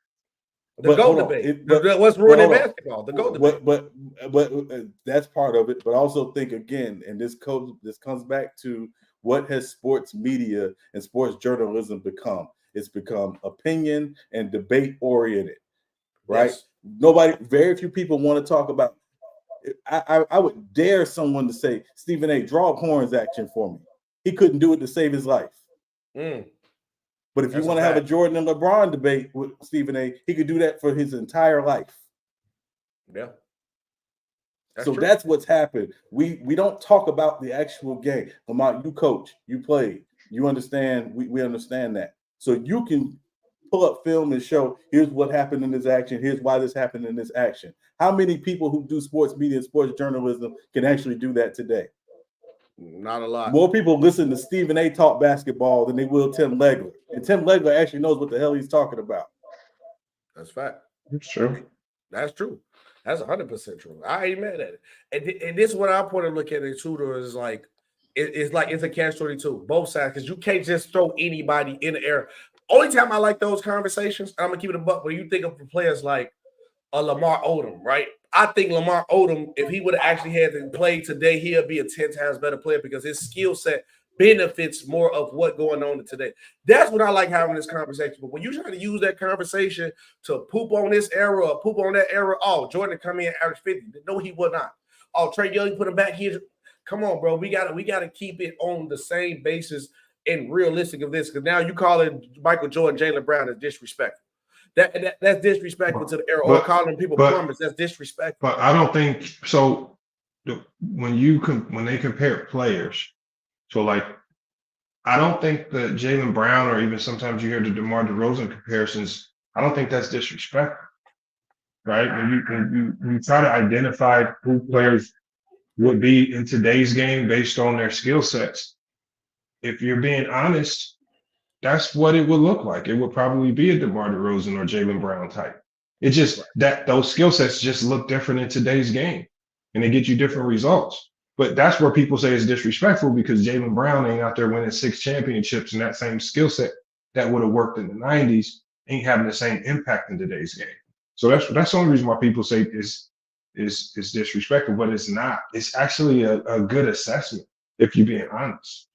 The GOAT debate. What's ruining basketball? The GOAT debate. But that's part of it. But also think again, and this comes back to what has sports media and sports journalism become. It's become opinion and debate oriented, right? Yes. Very few people want to talk about. I would dare someone to say, Stephen A., draw a horns action for me. He couldn't do it to save his life. But if you want to have a Jordan and LeBron debate with Stephen A., he could do that for his entire life. Yeah. That's what's happened. We don't talk about the actual game. Lamont, you coach, you played, you understand. We understand that. So you can pull up film and show, here's what happened in this action. Here's why this happened in this action. How many people who do sports media and sports journalism can actually do that today? Not a lot. More people listen to Stephen A. talk basketball than they will Tim Legler. And Tim Legler actually knows what the hell he's talking about. That's fact. It's true. That's true. That's 100% true. I ain't mad at it. And this is what I point to look at it too, though, is like it's a catch-22, both sides, because you can't just throw anybody in the air. Only time I like those conversations, I'm gonna keep it a buck, where you think of players like a Lamar Odom, right? I think Lamar Odom, if he would have actually had to play today, he'll be a 10 times better player because his skill set benefits more of what going on today. That's what I like having this conversation. But when you try to use that conversation to poop on this era or poop on that era, oh, Jordan come in average 50. No, he would not. Oh, Trey Young put him back here. Come on, bro. We gotta keep it on the same basis and realistic of this. Because now you calling Michael Jordan, Jaylen Brown is disrespectful. That's disrespectful to the era. Or calling people plumbers, that's disrespectful. But I don't think so. When they compare players, so like I don't think that Jaylen Brown or even sometimes you hear the DeMar DeRozan comparisons. I don't think that's disrespectful, right? When you try to identify who players would be in today's game based on their skill sets, if you're being honest, that's what it would look like. It would probably be a DeMar DeRozan or Jaylen Brown type. It's just that those skill sets just look different in today's game, and they get you different results. But that's where people say it's disrespectful because Jaylen Brown ain't out there winning 6 championships, and that same skill set that would have worked in the 90s ain't having the same impact in today's game. So that's the only reason why people say is disrespectful, but it's not. It's actually a good assessment if you're being honest.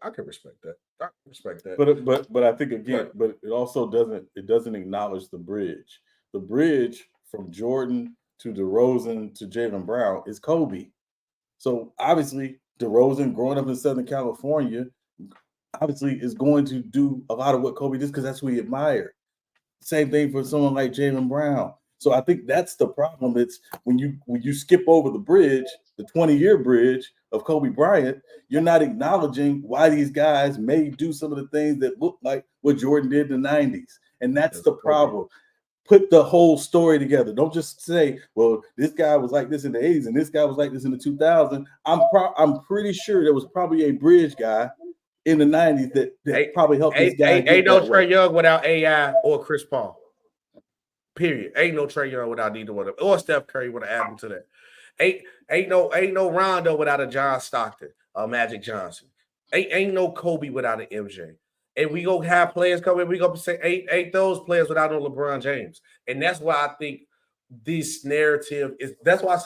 I can respect that. I can respect that. But I think again, but it also doesn't acknowledge the bridge. The bridge from Jordan to DeRozan to Jaylen Brown is Kobe. So obviously DeRozan, growing up in Southern California, obviously is going to do a lot of what Kobe did because that's who he admired. Same thing for someone like Jaylen Brown. So I think that's the problem. It's when you skip over the bridge, the 20-year bridge of Kobe Bryant, you're not acknowledging why these guys may do some of the things that look like what Jordan did in the 90s. And that's the problem. Put the whole story together. Don't just say, well, this guy was like this in the 80s and this guy was like this in the 2000s. I'm pretty sure there was probably a bridge guy in the 90s that probably helped this guy. Ain't no Trey Young without AI or Chris Paul. Period. Ain't no Trey Young without either one of them. Or Steph Curry would have added to that. Ain't no Rondo without a John Stockton, Magic Johnson. Ain't no Kobe without an MJ. And we go have players come in, we go say ain't those players without no LeBron James. And that's why I think this narrative is. That's why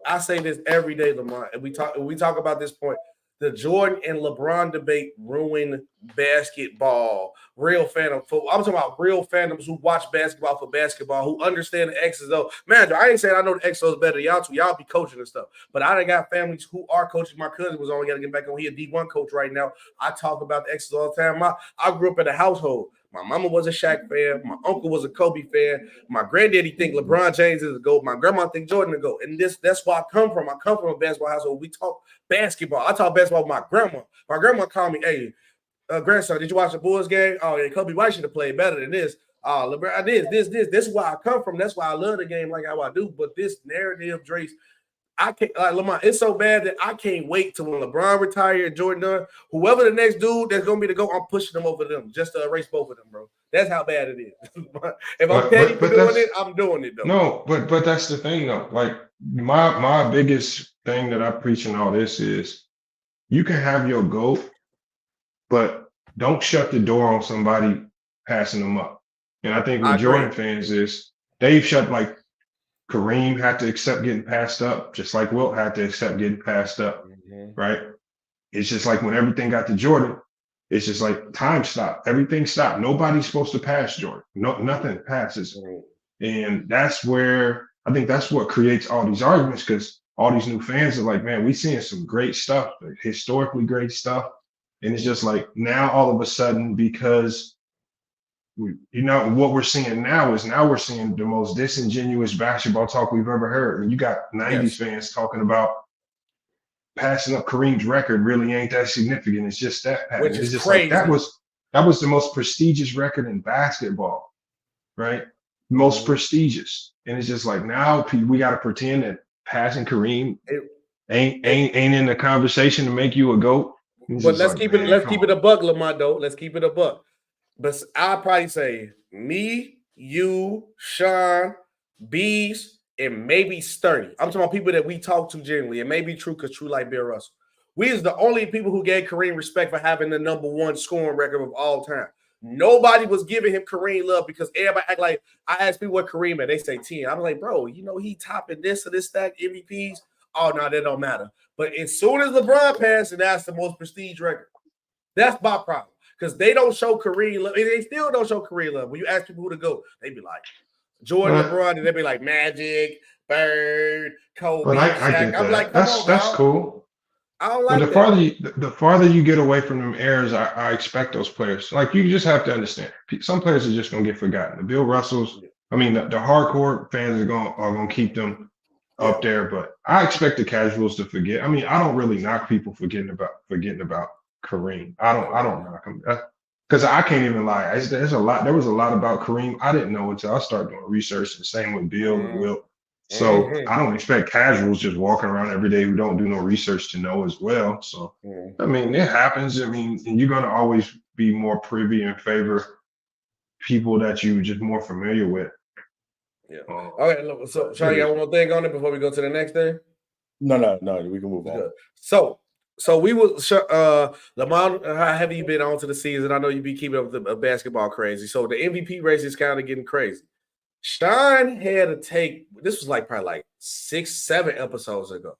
I say this every day, Lamar. And we talk about this point. The Jordan and LeBron debate ruined basketball. Real fandom football. I'm talking about real fandoms who watch basketball for basketball, who understand the X's and O's. Man, I ain't saying I know the X's and O's better than y'all two. Y'all be coaching and stuff. But I done got families who are coaches. My cousin was on. Got to get back on. He a D1 coach right now. I talk about the X's all the time. I grew up in a household. My mama was a Shaq fan. My uncle was a Kobe fan. My granddaddy think LeBron James is a GOAT. My grandma think Jordan is a GOAT. And that's where I come from. I come from a basketball household. We talk basketball. I talk basketball with my grandma. My grandma called me, hey, grandson, did you watch the Bulls game? Oh, yeah, Kobe White should have played better than this. LeBron, this. This is where I come from. That's why I love the game like how I do. But this narrative, Drace, I can't, like Lamar, it's so bad that I can't wait till when LeBron retire and Jordan done. Whoever the next dude that's gonna be the GOAT, I'm pushing them over them just to erase both of them, bro. That's how bad it is. If I'm petty for doing it, I'm doing it though. No, but that's the thing though. Like my biggest thing that I preach in all this is you can have your GOAT, but don't shut the door on somebody passing them up. And I think with Jordan fans is they've shut like Kareem had to accept getting passed up, just like Wilt had to accept getting passed up, right? It's just like when everything got to Jordan, it's just like time stopped. Everything stopped. Nobody's supposed to pass Jordan. No, nothing passes. And that's where I think that's what creates all these arguments because all these new fans are like, man, we seeing some great stuff, like historically great stuff. And it's just like now all of a sudden, because what we're seeing now is we're seeing the most disingenuous basketball talk we've ever heard. And you got 90s fans talking about passing up Kareem's record really ain't that significant. It's just that. Which is just crazy. Like that was the most prestigious record in basketball, right? Most prestigious. And it's just like now we got to pretend that passing Kareem ain't in the conversation to make you a GOAT. But let's keep it a buck, Lamont, though. Let's keep it a buck. But I'll probably say me, you, Sean, Bees, and maybe sturdy. I'm talking about people that we talk to generally. It may be true because true like Bill Russell. We is the only people who gave Kareem respect for having the #1 scoring record of all time. Nobody was giving him Kareem love because everybody act like I asked people what Kareem at. They say 10. I'm like, bro, you know, he topping this or this stack MVPs. Oh, no, that don't matter. But as soon as LeBron passed, and that's the most prestige record. That's my problem. Because they don't show Kareem love. They still don't show Kareem love. When you ask people who to go, they be like Jordan, LeBron, and they be like Magic, Bird, Kobe, But I Shaq. get that. I'm like, That's cool. I don't like But the farther you get away from them eras, I expect those players. Like, you just have to understand, some players are just gonna get forgotten. The Bill Russells, I mean, the hardcore fans are gonna keep them up there, but I expect the casuals to forget. I mean, I don't really knock people forgetting about Kareem. I don't knock them because I can't even lie. There's a lot. There was a lot about Kareem I didn't know until I started doing research. And same with Bill and Wilt. So I don't expect casuals just walking around every day who don't do no research to know as well. So I mean, it happens. I mean, and you're gonna always be more privy and favor people that you just more familiar with. Yeah. Okay. So, Sean, you got one more thing on it before we go to the next thing? No. We can move on. So we will. Lamont, how have you been on to the season? I know you be keeping up with the basketball crazy. So the MVP race is kind of getting crazy. Stein had to take. This was like probably like 6-7 episodes ago.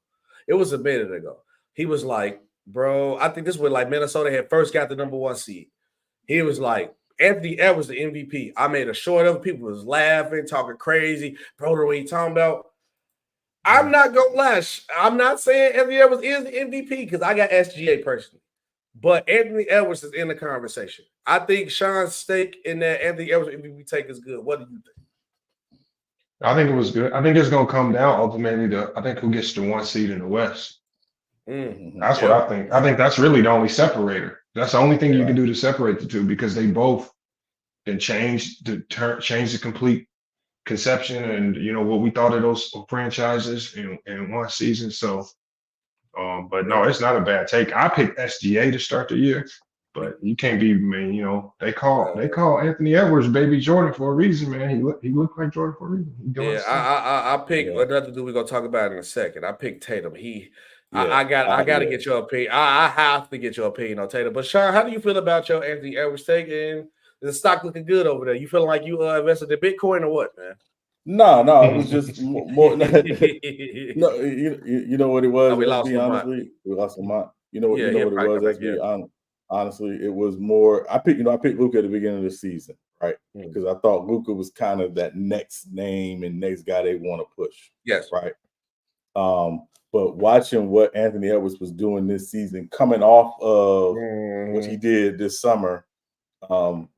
It was a minute ago. He was like, bro, I think this was like Minnesota had first got the #1 seed. He was like, Anthony Edwards, the MVP. I made a short of it. People was laughing, talking crazy. Bro, what he talking about? I'm not going to lie. I'm not saying Anthony Edwards is the MVP because I got SGA personally. But Anthony Edwards is in the conversation. I think Sean's stake in that Anthony Edwards MVP take is good. What do you think? I think it was good. I think it's going to come down ultimately to, I think, who gets the 1 seed in the West. That's what I think. I think that's really the only separator. That's the only thing you can do to separate the two because they both can change the complete conception and, you know, what we thought of those franchises in one season. So, but no, it's not a bad take. I picked SGA to start the year, but you can't be, man, you know, they call Anthony Edwards Baby Jordan for a reason, man. He looked like Jordan for a reason. I picked another dude we're gonna talk about in a second. I picked Tatum. I got to get your opinion. I have to get your opinion on Tatum. But Sean, how do you feel about your Anthony Edwards take? And the stock looking good over there. You feeling like you invested in Bitcoin or what, man? No, it was just more. No, you know what it was. We lost Lamont. We lost Lamont. You know what it was. Honestly, it was more. I picked Luka at the beginning of the season, right? Because I thought Luka was kind of that next name and next guy they want to push. Yes, right. But watching what Anthony Edwards was doing this season, coming off of what he did this summer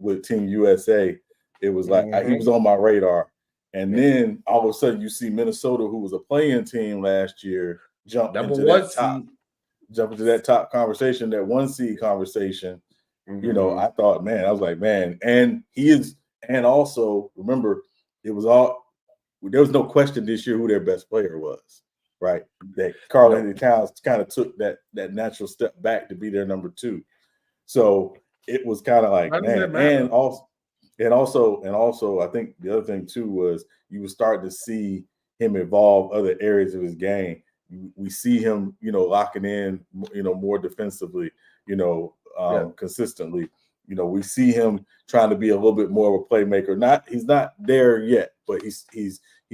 with Team USA, it was like he was on my radar. And then all of a sudden, you see Minnesota, who was a playing team last year, jump into that top conversation, that 1 seed conversation. You know, I thought, man, I was like, man, and he is, and also remember, there was no question this year who their best player was. Right, that Karl-Anthony Towns kind of took that natural step back to be their #2, so it was kind of like, man, and also, I think the other thing too was you would start to see him evolve other areas of his game. We see him, you know, locking in, you know, more defensively, you know, consistently. You know, we see him trying to be a little bit more of a playmaker. He's not there yet, but he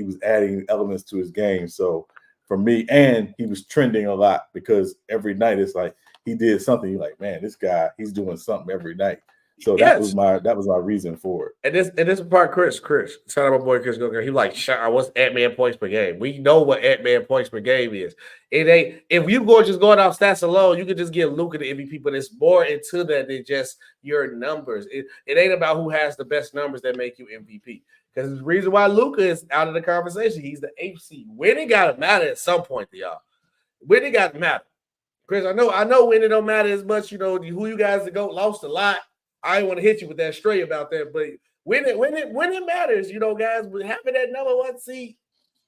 was adding elements to his game. So. For me, and he was trending a lot because every night it's like he did something. You're like, man, this guy, he's doing something every night. So that was my reason for it. And this part, Chris, shout out my boy Chris Goker. He like, what's at-man points per game? We know what at-man points per game is. It ain't, if you just going off stats alone, you could just give Luka the MVP, but it's more into that than just your numbers. It ain't about who has the best numbers that make you MVP. Because the reason why Luka is out of the conversation, he's the 8th seed. Winning got to matter at some point to y'all. Winning got to matter. Chris, I know winning don't matter as much. You know, who you guys that lost a lot. I didn't want to hit you with that straight about that, but when it matters, you know, guys, but having that #1 seed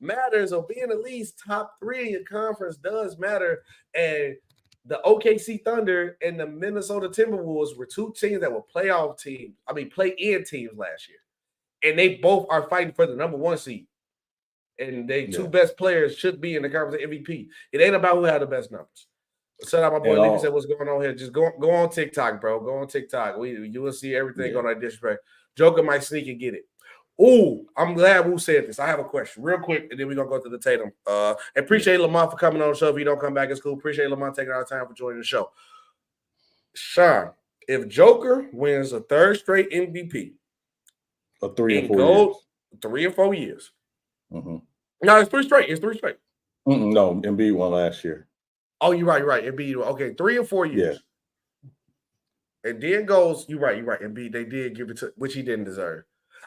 matters, or being at least top 3 in your conference does matter. And the OKC Thunder and the Minnesota Timberwolves were 2 teams that were play-in teams last year. And they both are fighting for the #1 seed. and they two best players should be in the conference MVP. It ain't about who had the best numbers. Shout out my boy Leafy said, what's going on here? Just go on TikTok, bro. Go on TikTok. You will see everything on that disrespect. Joker might sneak and get it. Ooh, I'm glad Wu said this. I have a question real quick, and then we're going to go to the Tatum. Appreciate Lamont for coming on the show. If you don't come back, it's cool. Appreciate Lamont taking our time for joining the show. Sean, if Joker wins a third straight MVP, a 3 and 4 years. 3 or 4 years. Mm-hmm. No, it's 3 straight. It's 3 straight. No, Embiid won last year. Oh, you're right. Embiid, okay, 3 or 4 years. Yeah. And then goes, you're right. Embiid, they did give it to, which he didn't deserve.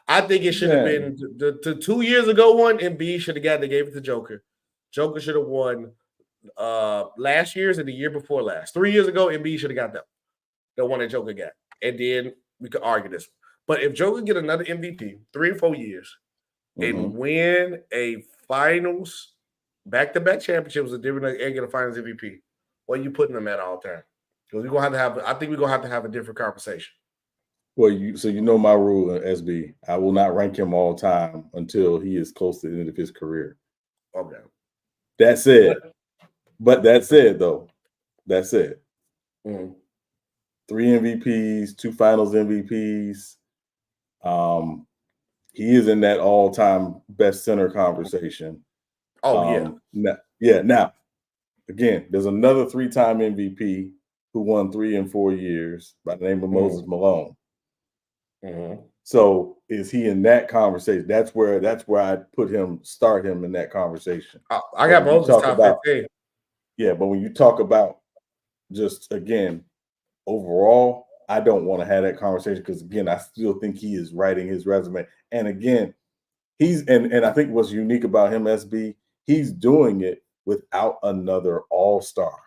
I think it should have been the 2 years ago one. Embiid should have got. They gave it to Joker. Joker should have won last year's and the year before last. 3 years ago, Embiid should have got them. The one that Joker got, and then we could argue this. But if Joker get another MVP, 3 or 4 years, and win a finals, back-to-back championships, and get a finals MVP, what are you putting them at all time? Because we're gonna have to have. I think we're gonna have a different conversation. Well, you know my rule in SB. I will not rank him all time until he is close to the end of his career. Okay. That said, though. 3 MVPs, 2 finals MVPs. He is in that all-time best center conversation. Now, again, there's another 3-time MVP who won 3 and 4 years by the name of Moses Malone. So is he in that conversation? That's where I start him in that conversation. I got Moses top 15. Yeah, but when you talk about just again overall, I don't want to have that conversation because again, I still think he is writing his resume. And again, he's and I think what's unique about him, SB, he's doing it without another all-star.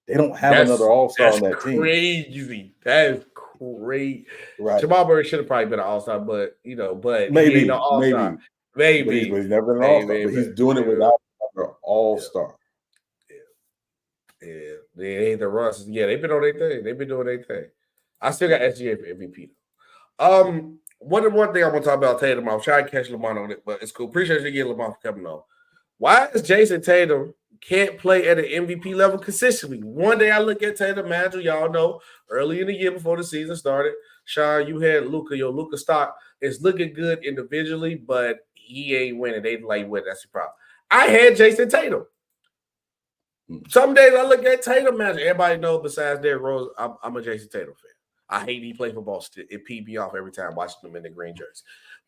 They don't have another all-star on that team. Crazy. That is crazy. Right. Jamal Murray should have probably been an all-star, but maybe he ain't no all-star. Maybe. But he's never been an all-star. But he's doing it without another all-star. Yeah, they ain't the Russ. Yeah, they've been on their thing. They've been doing their thing. I still got SGA for MVP. One thing I want to talk about Tatum. I'll try to catch Lamont on it, but it's cool. Appreciate you again, Lamont, for coming on. Why is Jayson Tatum can't play at an MVP level consistently? One day I look at Tatum, Magic, y'all know, early in the year before the season started, Sean, you had Luka. Your Luka stock is looking good individually, but he ain't winning. They like win. That's the problem. I had Jayson Tatum. Some days I look at Tatum, Magic. Everybody knows besides Derrick Rose, I'm a Jayson Tatum fan. I hate he played for Boston. It peed me off every time watching them in the green jersey.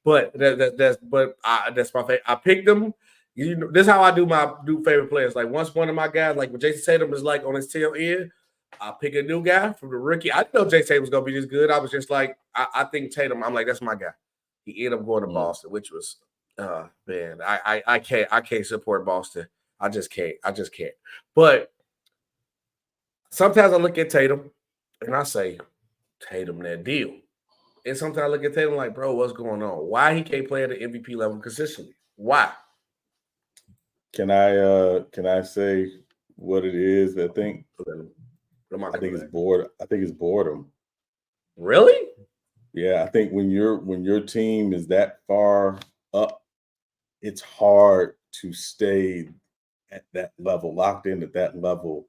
But that's my favorite. I picked them. You know, this is how I do my favorite players. Like once one of my guys, like when Jayson Tatum is like on his tail end, I pick a new guy from the rookie. I didn't know Jayson Tatum was gonna be this good. I was just like, I think Tatum. I'm like, that's my guy. He ended up going to Boston, which was, man, I can't support Boston. I just can't. But sometimes I look at Tatum and I say, Tatum, that deal. And sometimes I look at Tatum like, bro, what's going on? Why he can't play at the MVP level consistently? Why? Can I say what it is? I think it's bored. I think it's boredom. Really? Yeah, I think when your team is that far up, it's hard to stay at that level, locked in at that level,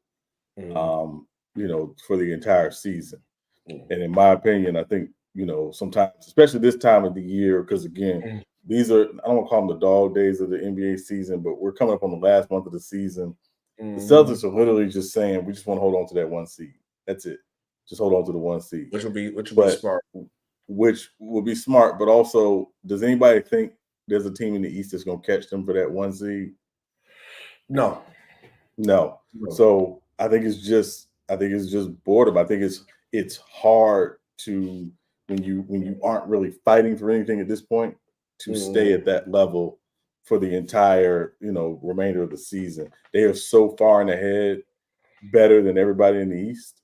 for the entire season. And in my opinion, I think, sometimes, especially this time of the year, because again, these are, I don't want to call them the dog days of the NBA season, but we're coming up on the last month of the season. The Celtics are literally just saying, we just want to hold on to that 1 seed. That's it. Just hold on to the 1 seed. Which would be smart. Which would be smart, but also, does anybody think there's a team in the East that's going to catch them for that 1 seed? No. So I think it's just boredom. I think it's hard to when you aren't really fighting for anything at this point to stay at that level for the entire remainder of the season. They are so far in ahead, better than everybody in the East.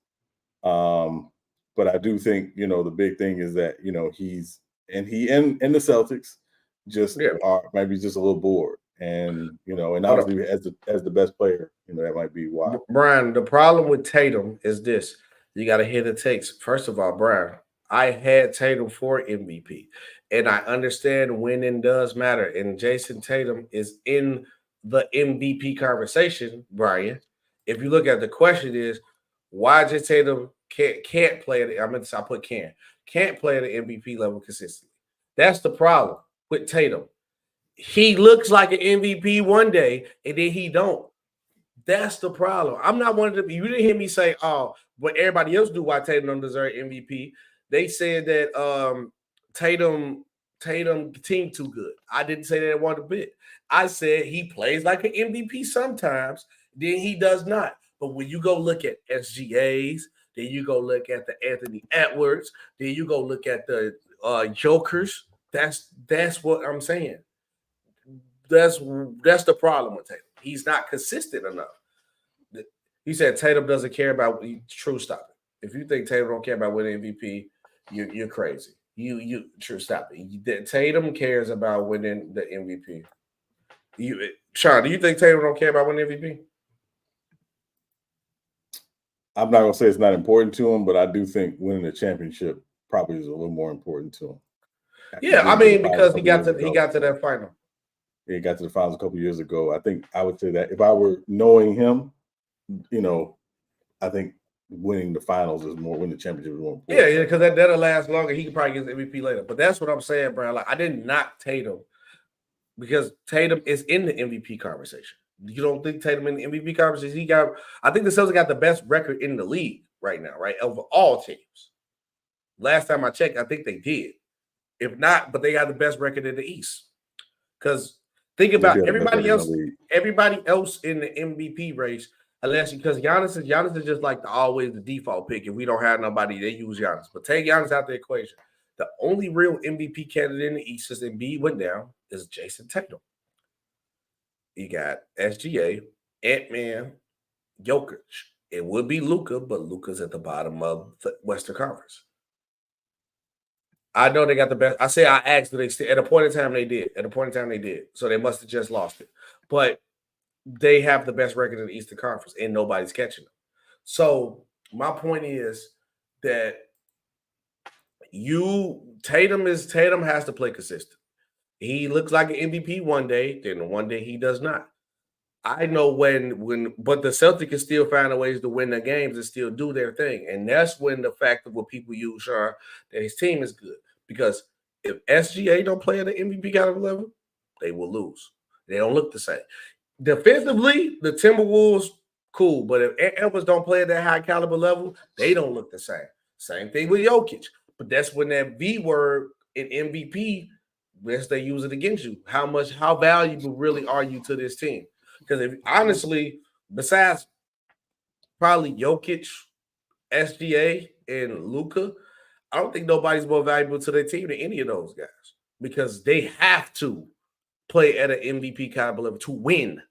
But I do think the big thing is that he's and the Celtics just are maybe just a little bored. And and obviously as the best player, that might be why. Brian, the problem with Tatum is this: you got to hit the takes. First of all, Brian, I had Tatum for MVP, And I understand winning does matter. And Jayson Tatum is in the MVP conversation, Brian. If you look at the question is, why Jayson Tatum can't play at I put can't play at an MVP level consistently. That's the problem with Tatum. He looks like an MVP one day, and then he don't. That's the problem. I'm not one of the. You didn't hear me say, "Oh, but everybody else do why Tatum don't deserve MVP." They said that Tatum team too good. I didn't say that one bit. I said he plays like an MVP sometimes, then he does not. But when you go look at SGAs, then you go look at the Anthony Edwards, then you go look at the Jokers. That's what I'm saying. That's the problem with Tatum. He's not consistent enough. He said Tatum doesn't care about true stop it. If you think Tatum don't care about winning MVP, you're crazy. You true stop it. Tatum cares about winning the MVP. Sean, do you think Tatum don't care about winning MVP? I'm not gonna say it's not important to him, but I do think winning the championship probably is a little more important to him. Yeah, I mean, because he got to that final. He got to the finals a couple years ago. I think I would say that if I were knowing him, I think winning the finals is more, winning the championship is more important. Yeah, because that'll last longer. He could probably get the MVP later. But that's what I'm saying, bro. Like, I didn't knock Tatum because Tatum is in the MVP conversation. You don't think Tatum in the MVP conversation? I think the Celtics got the best record in the league right now, right? Over all teams. Last time I checked, I think they did. If not, but they got the best record in the East. Because think about everybody else in the MVP race, unless because Giannis is just like always the default pick. If we don't have nobody, they use Giannis. But take Giannis out the equation. The only real MVP candidate in the East since Embiid went down is Jayson Tatum. You got SGA, Ant-Man, Jokic. It would be Luka, but Luka's at the bottom of the Western Conference. I know they got the best. I asked, do they still? At a point in time, they did. So they must have just lost it. But they have the best record in the Eastern Conference, and nobody's catching them. So my point is that Tatum has to play consistent. He looks like an MVP one day, then one day he does not. I know but the Celtics can still find a ways to win their games and still do their thing. And that's when the fact of what people use, Sean, that his team is good. Because if SGA don't play at an MVP kind of level, they will lose. They don't look the same. Defensively, the Timberwolves, cool. But if Edwards don't play at that high caliber level, they don't look the same. Same thing with Jokic. But that's when that V word in MVP, unless they use it against you. How valuable really are you to this team? Because if honestly, besides probably Jokic, SGA, and Luka, I don't think nobody's more valuable to their team than any of those guys because they have to play at an MVP caliber level to win.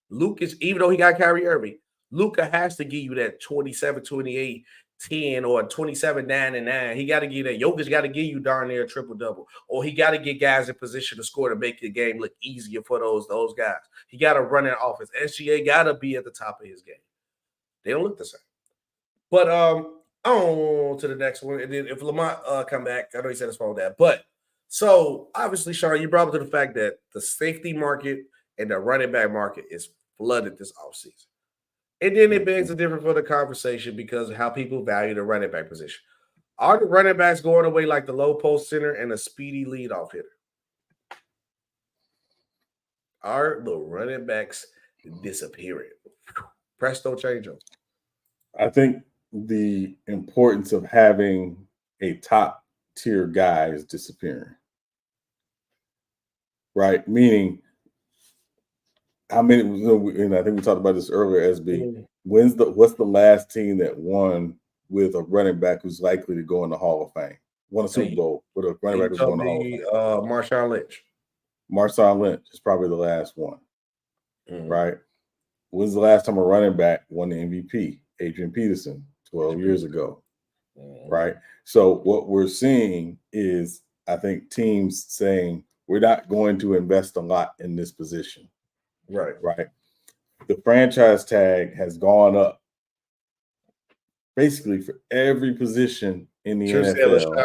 Lucas, even though he got Kyrie Irving, Luka has to give you that 27, 28, 10 or 27, 9, and 9. He got to give you that. Jokic got to give you darn near a triple-double. Or he got to get guys in position to score to make the game look easier for those guys. He got to run an offense. SGA got to be at the top of his game. They don't look the same. But on to the next one. And then if Lamont come back, I know he said his phone that. But so obviously, Sean, you brought up to the fact that the safety market and the running back market is flooded this offseason. And then it begs a different for the conversation because of how people value the running back position. Are the running backs going away like the low post center and a speedy leadoff hitter? Are the running backs disappearing? Presto change. I think the importance of having a top tier guy is disappearing. Right? Meaning, how many? And I think we talked about this earlier. SB, what's the last team that won with a running back who's likely to go in the Hall of Fame? Won a Super Bowl with a running back who's going to the Hall of Fame. Marshawn Lynch. Marshawn Lynch is probably the last one, right? When's the last time a running back won the MVP? Adrian Peterson, 12 years ago, right? So what we're seeing is, I think, teams saying we're not going to invest a lot in this position. Right. The franchise tag has gone up basically for every position in the True NFL.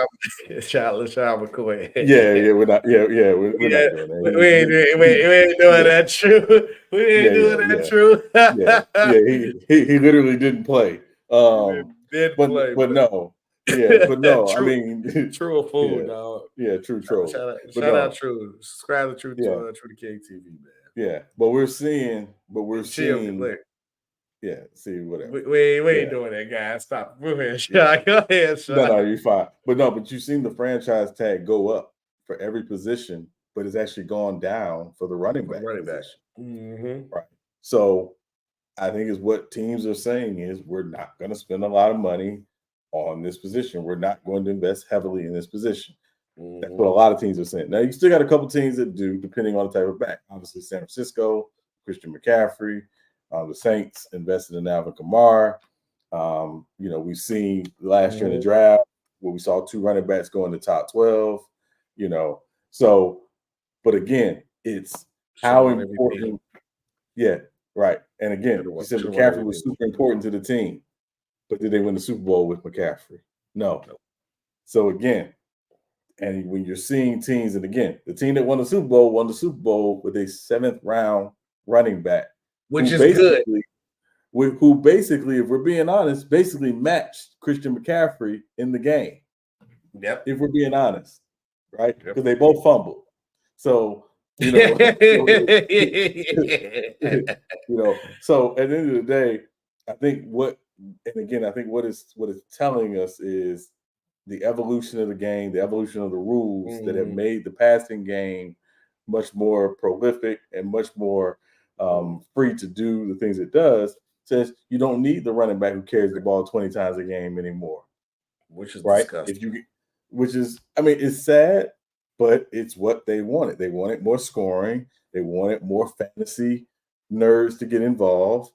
LaShawn McCoy. Yeah, we're not. Yeah, we're not doing that. We ain't doing that. True. We ain't doing that. True. He literally didn't play. But no. Yeah, but no. True, I mean, true or fool, dog. Yeah, true troll. Shout out True. Subscribe to True to the King TV, man. Yeah, but we're seeing. Yeah, see, whatever. We ain't doing that, guys. Stop. Go ahead, Sean. Go ahead, Sean. No, you're fine. But you've seen the franchise tag go up for every position, but it's actually gone down for the running back. Mm-hmm. Right. So I think is what teams are saying is we're not going to spend a lot of money on this position. We're not going to invest heavily in this position. Mm-hmm. That's what a lot of teams are saying. Now, you still got a couple teams that do, depending on the type of back. Obviously, San Francisco, Christian McCaffrey. The Saints invested in Alvin Kamara. We've seen last year in the draft where we saw 2 running backs go in the top 12. But again, it's how important. Yeah, right. And again, you said McCaffrey was super important to the team, but did they win the Super Bowl with McCaffrey? No. So again, and when you're seeing teams, and again, the team that won the Super Bowl with a 7th round running back. Which is good. Who basically, if we're being honest, basically matched Christian McCaffrey in the game. Yep. If we're being honest, right? Because they both fumbled. So, so at the end of the day, I think what it's telling us is the evolution of the game, the evolution of the rules that have made the passing game much more prolific and much more free to do the things it does, says you don't need the running back who carries the ball 20 times a game anymore. Which is right. disgusting. It's sad, but it's what they wanted. They wanted more scoring. They wanted more fantasy nerds to get involved.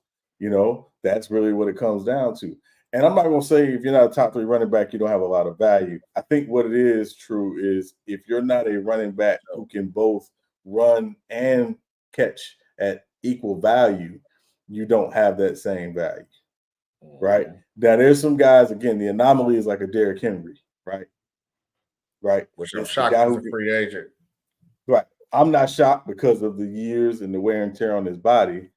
That's really what it comes down to. And I'm not going to say if you're not a top 3 running back, you don't have a lot of value. I think what it is true is if you're not a running back who can both run and catch at equal value, you don't have that same value, right? Now, there's some guys, again, the anomaly is like a Derrick Henry, right? Which I'm shocked as a free agent. Right. I'm not shocked because of the years and the wear and tear on his body.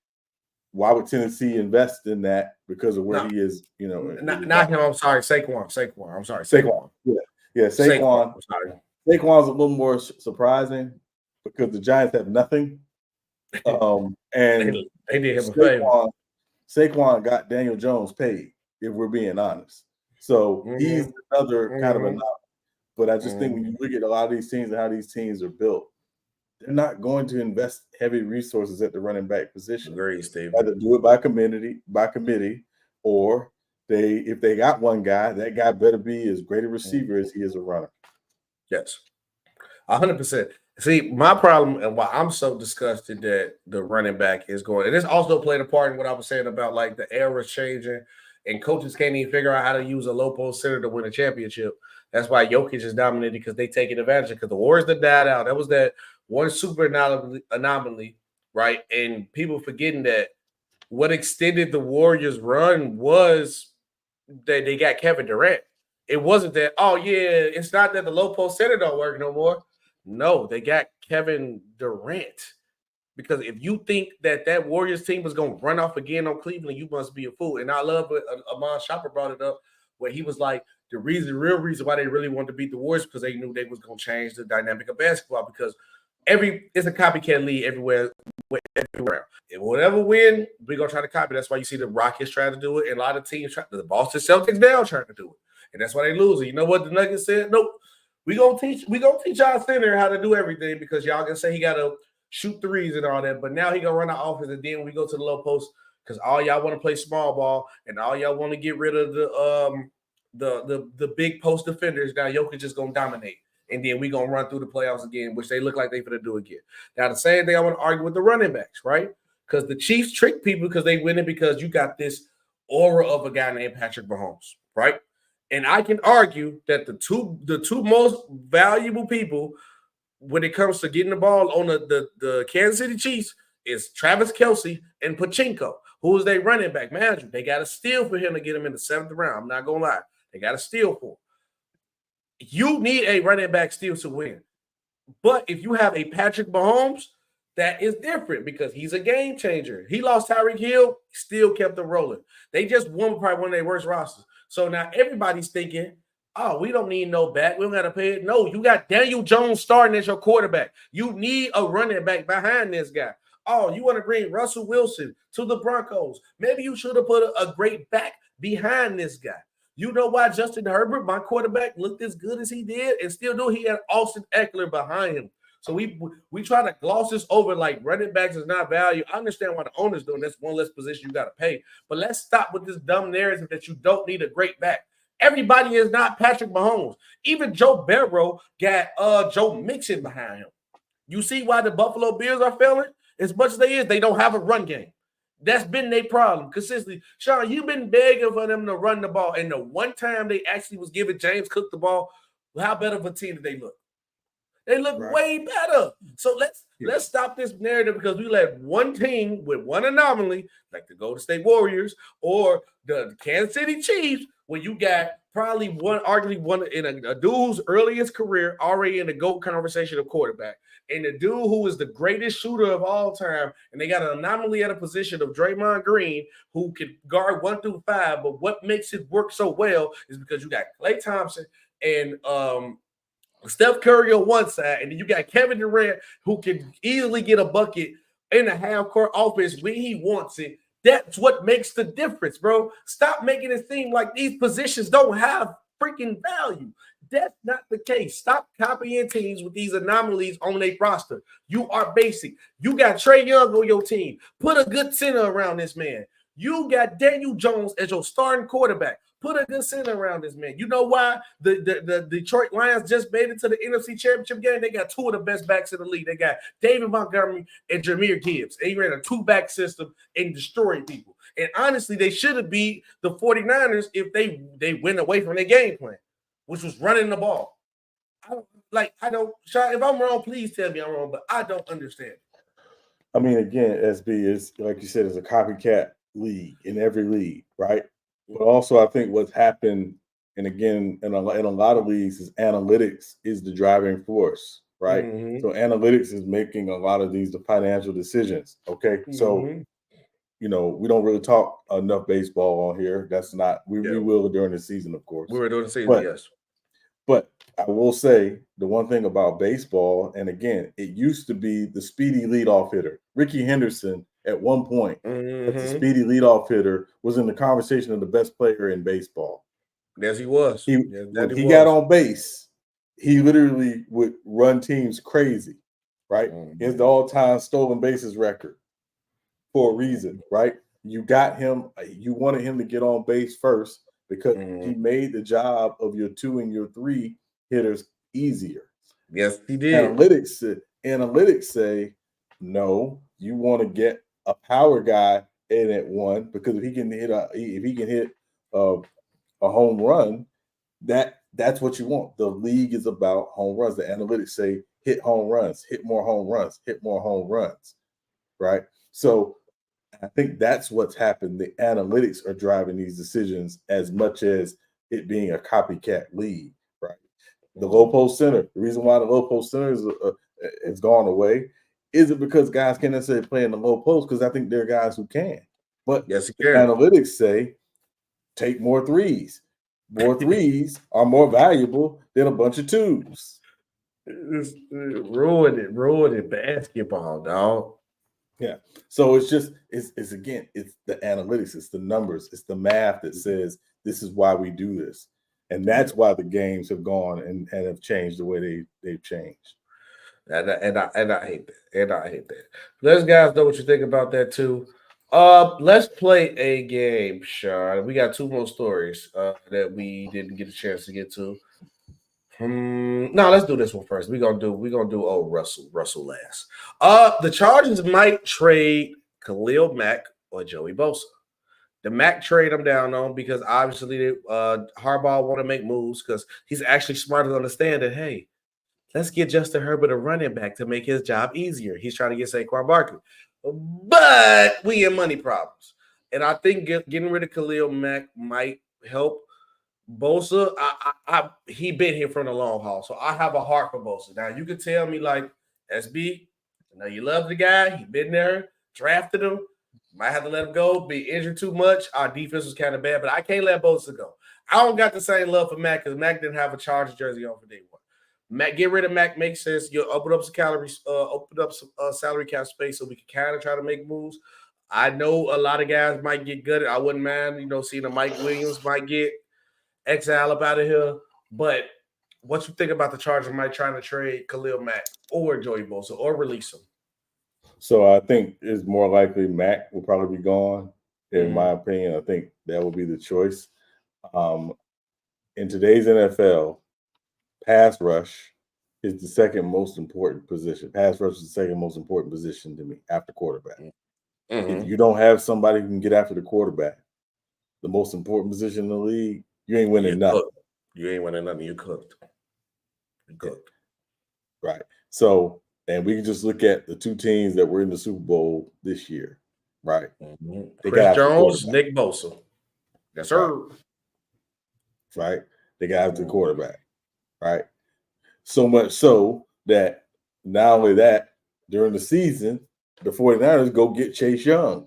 Why would Tennessee invest in that because of where he is, Not him, I'm sorry, Saquon. I'm sorry, Saquon. Yeah, Saquon. I'm sorry. Saquon's a little more surprising because the Giants have nothing. And they did him a favor. Saquon got Daniel Jones paid, if we're being honest. So he's another kind of anomaly. But I just think when you look at a lot of these teams and how these teams are built, they're not going to invest heavy resources at the running back position. Agreed, Steve. Either do it by committee, or if they got one guy, that guy better be as great a receiver as he is a runner. Yes, 100%. See, my problem and why I'm so disgusted that the running back is going, and this also played a part in what I was saying about like the era changing, and coaches can't even figure out how to use a low post center to win a championship. That's why Jokic is dominated because they taking advantage because the Warriors that died out. That was that one super anomaly, right? And people forgetting that what extended the Warriors' run was that they got Kevin Durant. It wasn't that, it's not that the low post center don't work no more. No, they got Kevin Durant. Because if you think that Warriors team was going to run off again on Cleveland, you must be a fool. And I love what Amon Shopper brought it up, where he was like, the real reason why they really wanted to beat the Warriors because they knew they was going to change the dynamic of basketball because it's a copycat league everywhere. And whatever win, we're going to try to copy. That's why you see the Rockets trying to do it and a lot of teams the Boston Celtics now trying to do it. And that's why they lose. And you know what the Nuggets said? Nope. We're gonna teach our center how to do everything because y'all gonna say he gotta shoot threes and all that, but now he gonna run our offense, and then we go to the low post because all y'all want to play small ball and all y'all want to get rid of the big post defenders. Now Jokic is gonna dominate, and then we gonna run through the playoffs again, which they look like they finna do again. Now the same thing I want to argue with the running backs, right? Because the Chiefs trick people because they win it because you got this aura of a guy named Patrick Mahomes, right? And I can argue that the two most valuable people when it comes to getting the ball on the Kansas City Chiefs is Travis Kelce and Pachinko. Who is they running back? Man, they got to steal for him to get him in the 7th round. I'm not going to lie. They got to steal for him. you need a running back still to win. But if you have a Patrick Mahomes, that is different because he's a game changer. He lost Tyreek Hill, still kept them rolling. They just won probably one of their worst rosters. So now everybody's thinking, oh, we don't need no back. We don't got to pay it. No, you got Daniel Jones starting as your quarterback. You need a running back behind this guy. Oh, you want to bring Russell Wilson to the Broncos. Maybe you should have put a great back behind this guy. You know why Justin Herbert, my quarterback, looked as good as he did and still do? He had Austin Eckler behind him. So we try to gloss this over like running backs is not value. I understand why the owner's doing that's one less position you got to pay. But let's stop with this dumb narrative that you don't need a great back. Everybody is not Patrick Mahomes. Even Joe Burrow got Joe Mixon behind him. You see why the Buffalo Bills are failing? As much as they don't have a run game. That's been their problem consistently. Sean, you've been begging for them to run the ball. And the one time they actually was giving James Cook the ball, how better of a team did they look? They look way better. So let's stop this narrative because we let one team with one anomaly, like the Golden State Warriors or the Kansas City Chiefs, where you got probably arguably one in a dude who's early in his career already in the GOAT conversation of quarterback, and the dude who is the greatest shooter of all time, and they got an anomaly at a position of Draymond Green who can guard 1 through 5. But what makes it work so well is because you got Klay Thompson and Steph Curry on one side, and then you got Kevin Durant who can easily get a bucket in a half-court offense when he wants it. That's what makes the difference, bro. Stop making it seem like these positions don't have freaking value. That's not the case. Stop copying teams with these anomalies on their roster. You are basic. You got Trae Young on your team. Put a good center around this man. You got Daniel Jones as your starting quarterback. Put a good center around this man. You know why the Detroit Lions just made it to the NFC Championship game? They got two of the best backs in the league. They got David Montgomery and Jahmyr Gibbs. They ran a two-back system and destroyed people. And honestly, they should have beat the 49ers if they went away from their game plan, which was running the ball. Sean, if I'm wrong, please tell me I'm wrong, but I don't understand. I mean, again, SB is, like you said, is a copycat league in every league, right? But also, I think what's happened, and again, in a lot of leagues, is analytics is the driving force, right? Mm-hmm. So analytics is making a lot of these financial decisions, okay? Mm-hmm. So, you know, we don't really talk enough baseball on here. That's not, we will during the season, of course. We were during the season, yes. But I will say the one thing about baseball, and again, it used to be the speedy leadoff hitter. Ricky Henderson, at one point, the speedy leadoff hitter, was in the conversation of the best player in baseball. Yes, he was. He got on base, he literally would run teams crazy, right? He has the all-time stolen bases record for a reason, right? You got him, you wanted him to get on base first because he made the job of your 2 and your 3 hitters easier. Yes, he did. Analytics say, no, you want to get a power guy in at 1 because if he can hit a home run, that's what you want. The league is about home runs. The analytics say hit home runs, hit more home runs, hit more home runs, right? So I think that's what's happened. The analytics are driving these decisions as much as it being a copycat league, right? The low post center. The reason why the low post center is gone away isn't because guys can't necessarily play in the low post, because I think there are guys who can. But yes, the analytics say take more threes. More threes are more valuable than a bunch of 2s. It's ruined basketball, dog. Yeah. So it's the analytics, it's the numbers, it's the math that says this is why we do this. And that's why the games have gone and have changed the way they've changed. And I hate that. Let guys know what you think about that too. Let's play a game, Sean. We got 2 more stories that we didn't get a chance to get to. No, let's do this one first. We're gonna do old Russell last. The Chargers might trade Khalil Mack or Joey Bosa. The Mack trade I'm down on because obviously Harbaugh want to make moves because he's actually smart to understand that, hey, let's get Justin Herbert a running back to make his job easier. He's trying to get Saquon Barkley. But we in money problems. And I think getting rid of Khalil Mack might help. Bosa, he been here from the long haul, so I have a heart for Bosa. Now you can tell me like SB, you love the guy, he been there, drafted him, might have to let him go, be injured too much. Our defense was kind of bad, but I can't let Bosa go. I don't got the same love for Mack because Mack didn't have a Chargers jersey on for day one. Mack, get rid of Mack makes sense. You'll open up some calories, open up some salary cap space so we can kind of try to make moves. I know a lot of guys might get gutted. I wouldn't mind, seeing a Mike Williams might get exile up out of here. But what you think about the Chargers might trying to trade Khalil Mack or Joey Bosa or release him? So I think it's more likely Mack will probably be gone. In my opinion, I think that will be the choice. In today's NFL, pass rush is the second most important position. Pass rush is the second most important position to me after quarterback. If you don't have somebody who can get after the quarterback, the most important position in the league, you ain't winning nothing. You ain't winning nothing. You cooked. You cooked. Right. So, and we can just look at the two teams that were in the Super Bowl this year. Right. Chris Jones, Nick Bosa. Yes, sir. Right. They got after the quarterback. Right. So much so that not only that, during the season, the 49ers go get Chase Young.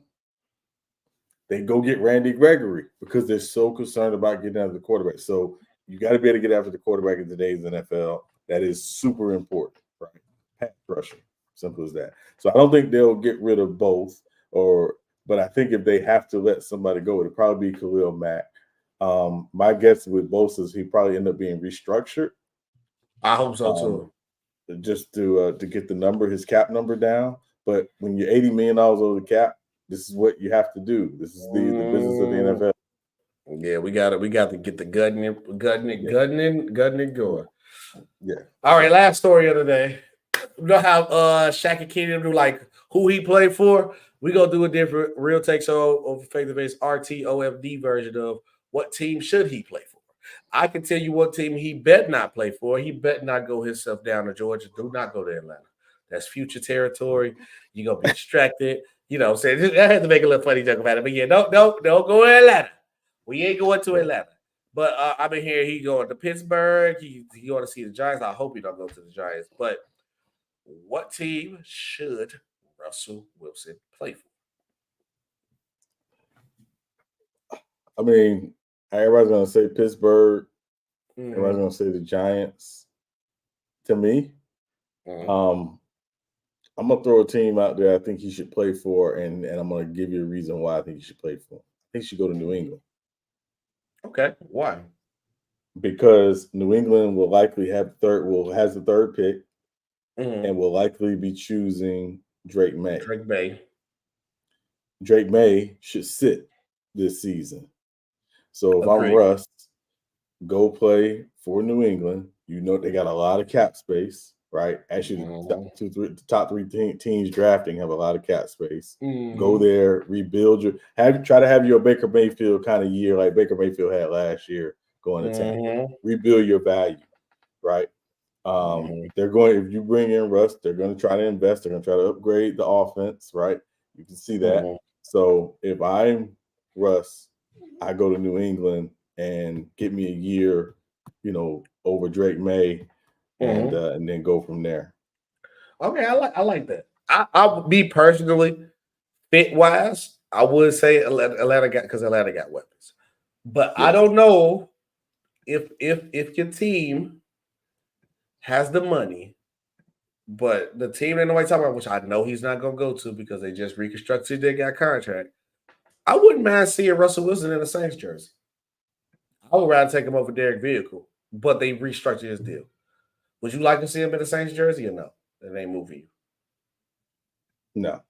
They go get Randy Gregory because they're so concerned about getting after the quarterback. So you got to be able to get after the quarterback in today's NFL. That is super important, right? Pass rushing, simple as that. So I don't think they'll get rid of both, but I think if they have to let somebody go, it'll probably be Khalil Mack. My guess with Bosa is he probably end up being restructured. I hope so too. Just to get his cap number down. But when you're $80 million over the cap, this is what you have to do. This is the business of the NFL. Yeah, we got to get the gutting going. Yeah. All right, last story of the day. You know how Shaq and Kenny do like who he played for? We gonna do a different real takes over face-to-face RTOFD version of what team should he play for. I can tell you what team he bet not play for. He bet not go himself down to Georgia. Do not go to Atlanta. That's future territory. You're gonna be distracted. You know what I'm saying? I had to make a little funny joke about it. But yeah, don't go to Atlanta. We ain't going to Atlanta. But I've been hearing he going to Pittsburgh. He going to see the Giants. I hope he don't go to the Giants. But what team should Russell Wilson play for? I mean, everybody's going to say Pittsburgh. Everybody's going to say the Giants. To me, I'm going to throw a team out there I think he should play for, and I'm going to give you a reason why I think he should play for. I think he should go to New England. Okay. Why? Because New England will likely has the third pick and will likely be choosing Drake May. Drake May should sit this season. So if I'm Russ, go play for New England. You know they got a lot of cap space, right? Actually, the top three teams drafting have a lot of cap space. Go there, rebuild try to have your Baker Mayfield kind of year like Baker Mayfield had last year going to Tampa. Rebuild your value, right? They're going, if you bring in Russ, they're going to try to invest. They're going to try to upgrade the offense, right? You can see that. So if I'm Russ, I go to New England and get me a year, over Drake May, and then go from there. Okay, I like that. I would be personally fit wise. I would say Atlanta got weapons, but yes. I don't know if your team has the money, but the team that nobody's talking about, which I know he's not going to go to because they just reconstructed their guy contract. I wouldn't mind seeing Russell Wilson in a Saints jersey. I would rather take him over Derek Vehicle, but they restructured his deal. Would you like to see him in a Saints jersey or no? It ain't moving you. No.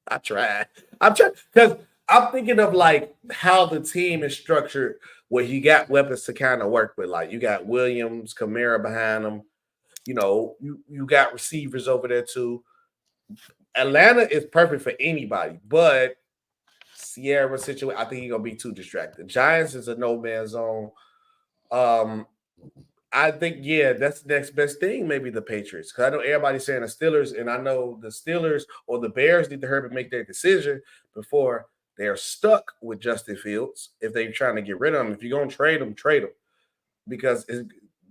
I tried. I'm trying because I'm thinking of like how the team is structured where you got weapons to kind of work with. Like you got Williams, Kamara behind them. You got receivers over there too. Atlanta is perfect for anybody, but Sierra situation, I think he's gonna be too distracted. Giants is a no man's zone. I think, that's the next best thing, maybe the Patriots. Because I know everybody's saying the Steelers, and I know the Steelers or the Bears need to hurry and make their decision before They are stuck with Justin Fields if they're trying to get rid of him. If you're going to trade him, because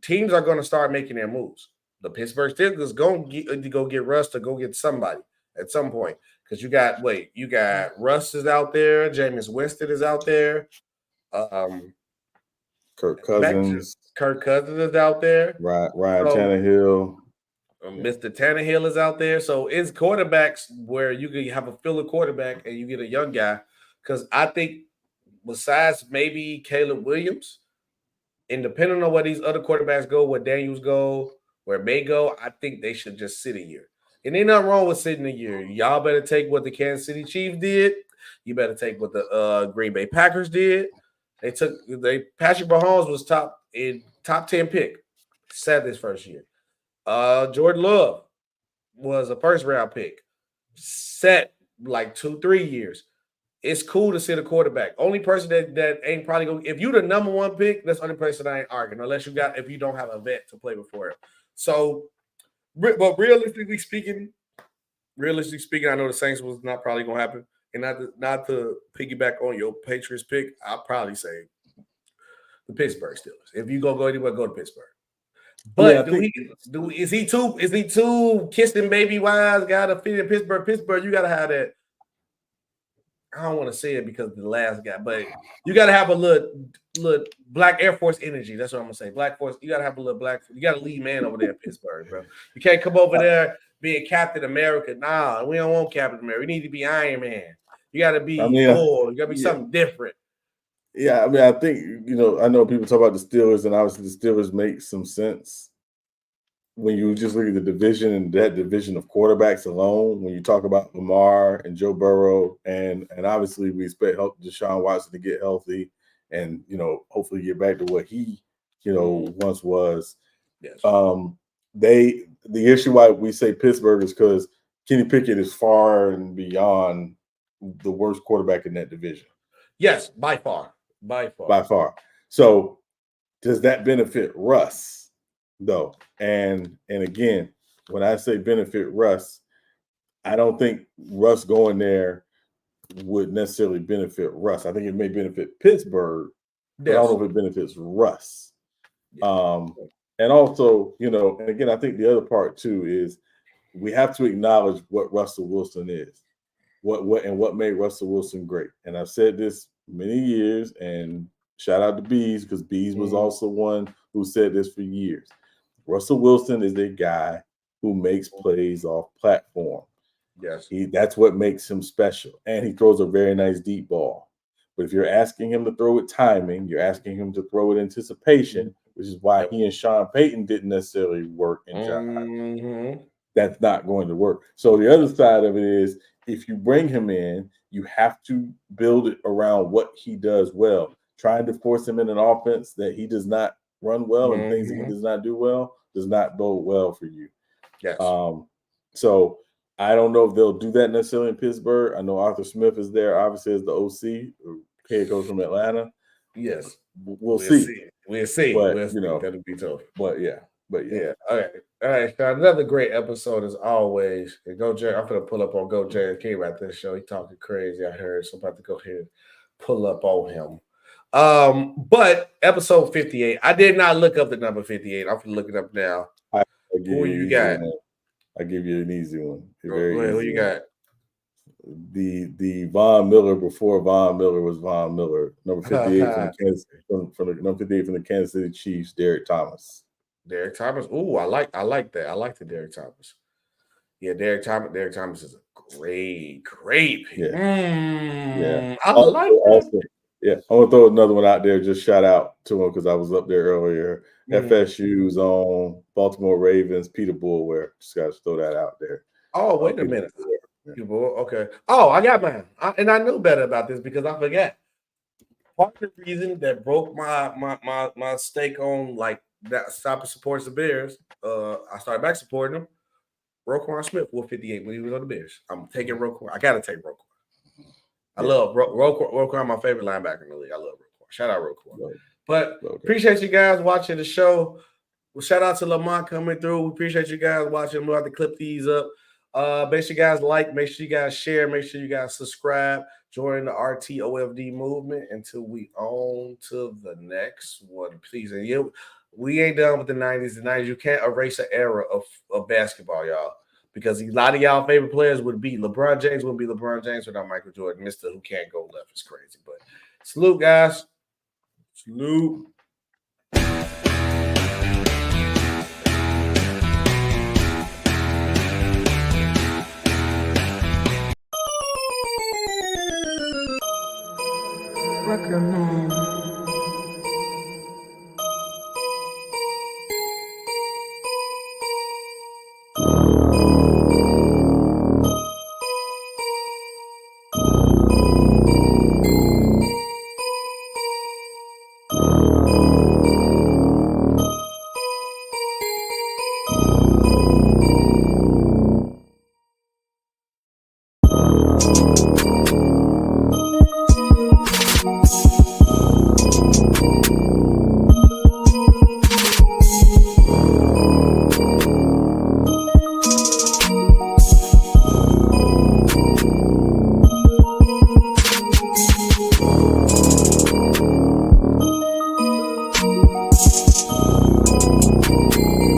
teams are going to start making their moves. The Pittsburgh Steelers going to go get Russ to go get somebody at some point. Because you got Russ is out there, Jameis Winston is out there, Kirk Cousins is out there, Ryan Tannehill, Mr. Tannehill is out there. So it's quarterbacks where you can have a filler quarterback and you get a young guy. Because I think besides maybe Caleb Williams, and depending on where these other quarterbacks go, where Daniels go, where May go, I think they should just sit a year. And ain't nothing wrong with sitting a year. Y'all better take what the Kansas City Chiefs did. You better take what the Green Bay Packers did. Patrick Mahomes was top 10 pick. Sad this first year. Jordan Love was a first round pick. Set like 2-3 years. It's cool to sit a quarterback. Only person that ain't probably going. If you the number one pick, that's the only person I ain't arguing. Unless if you don't have a vet to play before it. So. But realistically speaking, I know the Saints was not probably going to happen. And not to piggyback on your Patriots pick, I'll probably say the Pittsburgh Steelers. If you go anywhere, go to Pittsburgh. But is he too kissing baby wise guy to fit in Pittsburgh? Pittsburgh, you got to have that. I don't want to say it because of the last guy, but you got to have a little Black Air Force energy. That's what I'm gonna say. Black Force. You got to have a little black. You got to lead man over there in Pittsburgh, bro. You can't come over there being Captain America. Nah, we don't want Captain America. We need to be Iron Man. You got to be Thor. You got to be something different. Yeah, I mean, I think I know people talk about the Steelers, and obviously the Steelers make some sense when you just look at the division and that division of quarterbacks alone. When you talk about Lamar and Joe Burrow, and obviously we expect Deshaun Watson to get healthy and hopefully get back to what he once was. Yes. The issue why we say Pittsburgh is because Kenny Pickett is far and beyond the worst quarterback in that division. Yes, by far. So does that benefit Russ though? And again, when I say benefit Russ, I don't think Russ going there would necessarily benefit Russ. I think it may benefit Pittsburgh, but I don't know if it benefits Russ. And also, and again, I think the other part too is we have to acknowledge what Russell Wilson is, what made Russell Wilson great. And I've said this many years, and shout out to Bees, because Bees was also one who said this for years. Russell Wilson is a guy who makes plays off platform. Yes. That's what makes him special. And he throws a very nice deep ball. But if you're asking him to throw with timing, you're asking him to throw with anticipation, which is why he and Sean Payton didn't necessarily work in John. That's not going to work. So the other side of it is, if you bring him in, you have to build it around what he does well. Trying to force him in an offense that he does not run well and things that he does not do well does not bode well for you. Yes. So I don't know if they'll do that necessarily in Pittsburgh. I know Arthur Smith is there, obviously, as the OC, head coach from Atlanta. Yes. We'll see. We'll see. But, that'll be tough. But yeah. All right. Another great episode as always. And Go Jay, I'm gonna pull up on Go Jay King right this show. He talking crazy. I heard, so I'm about to go ahead and pull up on him. But episode 58, I did not look up the number 58. I'm gonna look it up now. Who you got? I give you an easy one. Who you got? The Von Miller before Von Miller was Von Miller. Number 58 from the Kansas City Chiefs, Derek Thomas. Derek Thomas. Ooh, I like that. I like the Derek Thomas. Yeah, Derek Thomas is a great pick. Yeah. I like that. Also, yeah, I want to throw another one out there. Just shout out to him because I was up there earlier. FSU's on Baltimore Ravens, Peter Bullware. Just got to throw that out there. Oh, wait a minute. Okay. Oh, I got mine. And I knew better about this because I forgot. Part of the reason that broke my stake on like that Sbtalksports supports the Bears, I started back supporting them. Roquan Smith, 458 when he was on the Bears. I'm taking Roquan. I gotta take Roquan. I love Roquan, my favorite linebacker in the league. I love Roquan. Shout out Roquan. But appreciate you guys watching the show. Well, shout out to Lamont coming through. We appreciate you guys watching. We'll have to clip these up. Make sure you guys like, make sure you guys share, make sure you guys subscribe, join the RTOFD movement until we on to the next one, please. And we ain't done with the 90s. The 90s, you can't erase an era of basketball, y'all, because a lot of y'all favorite players would be LeBron James, wouldn't be LeBron James without Michael Jordan. Mr. Who can't go left is crazy. But salute, guys. Salute.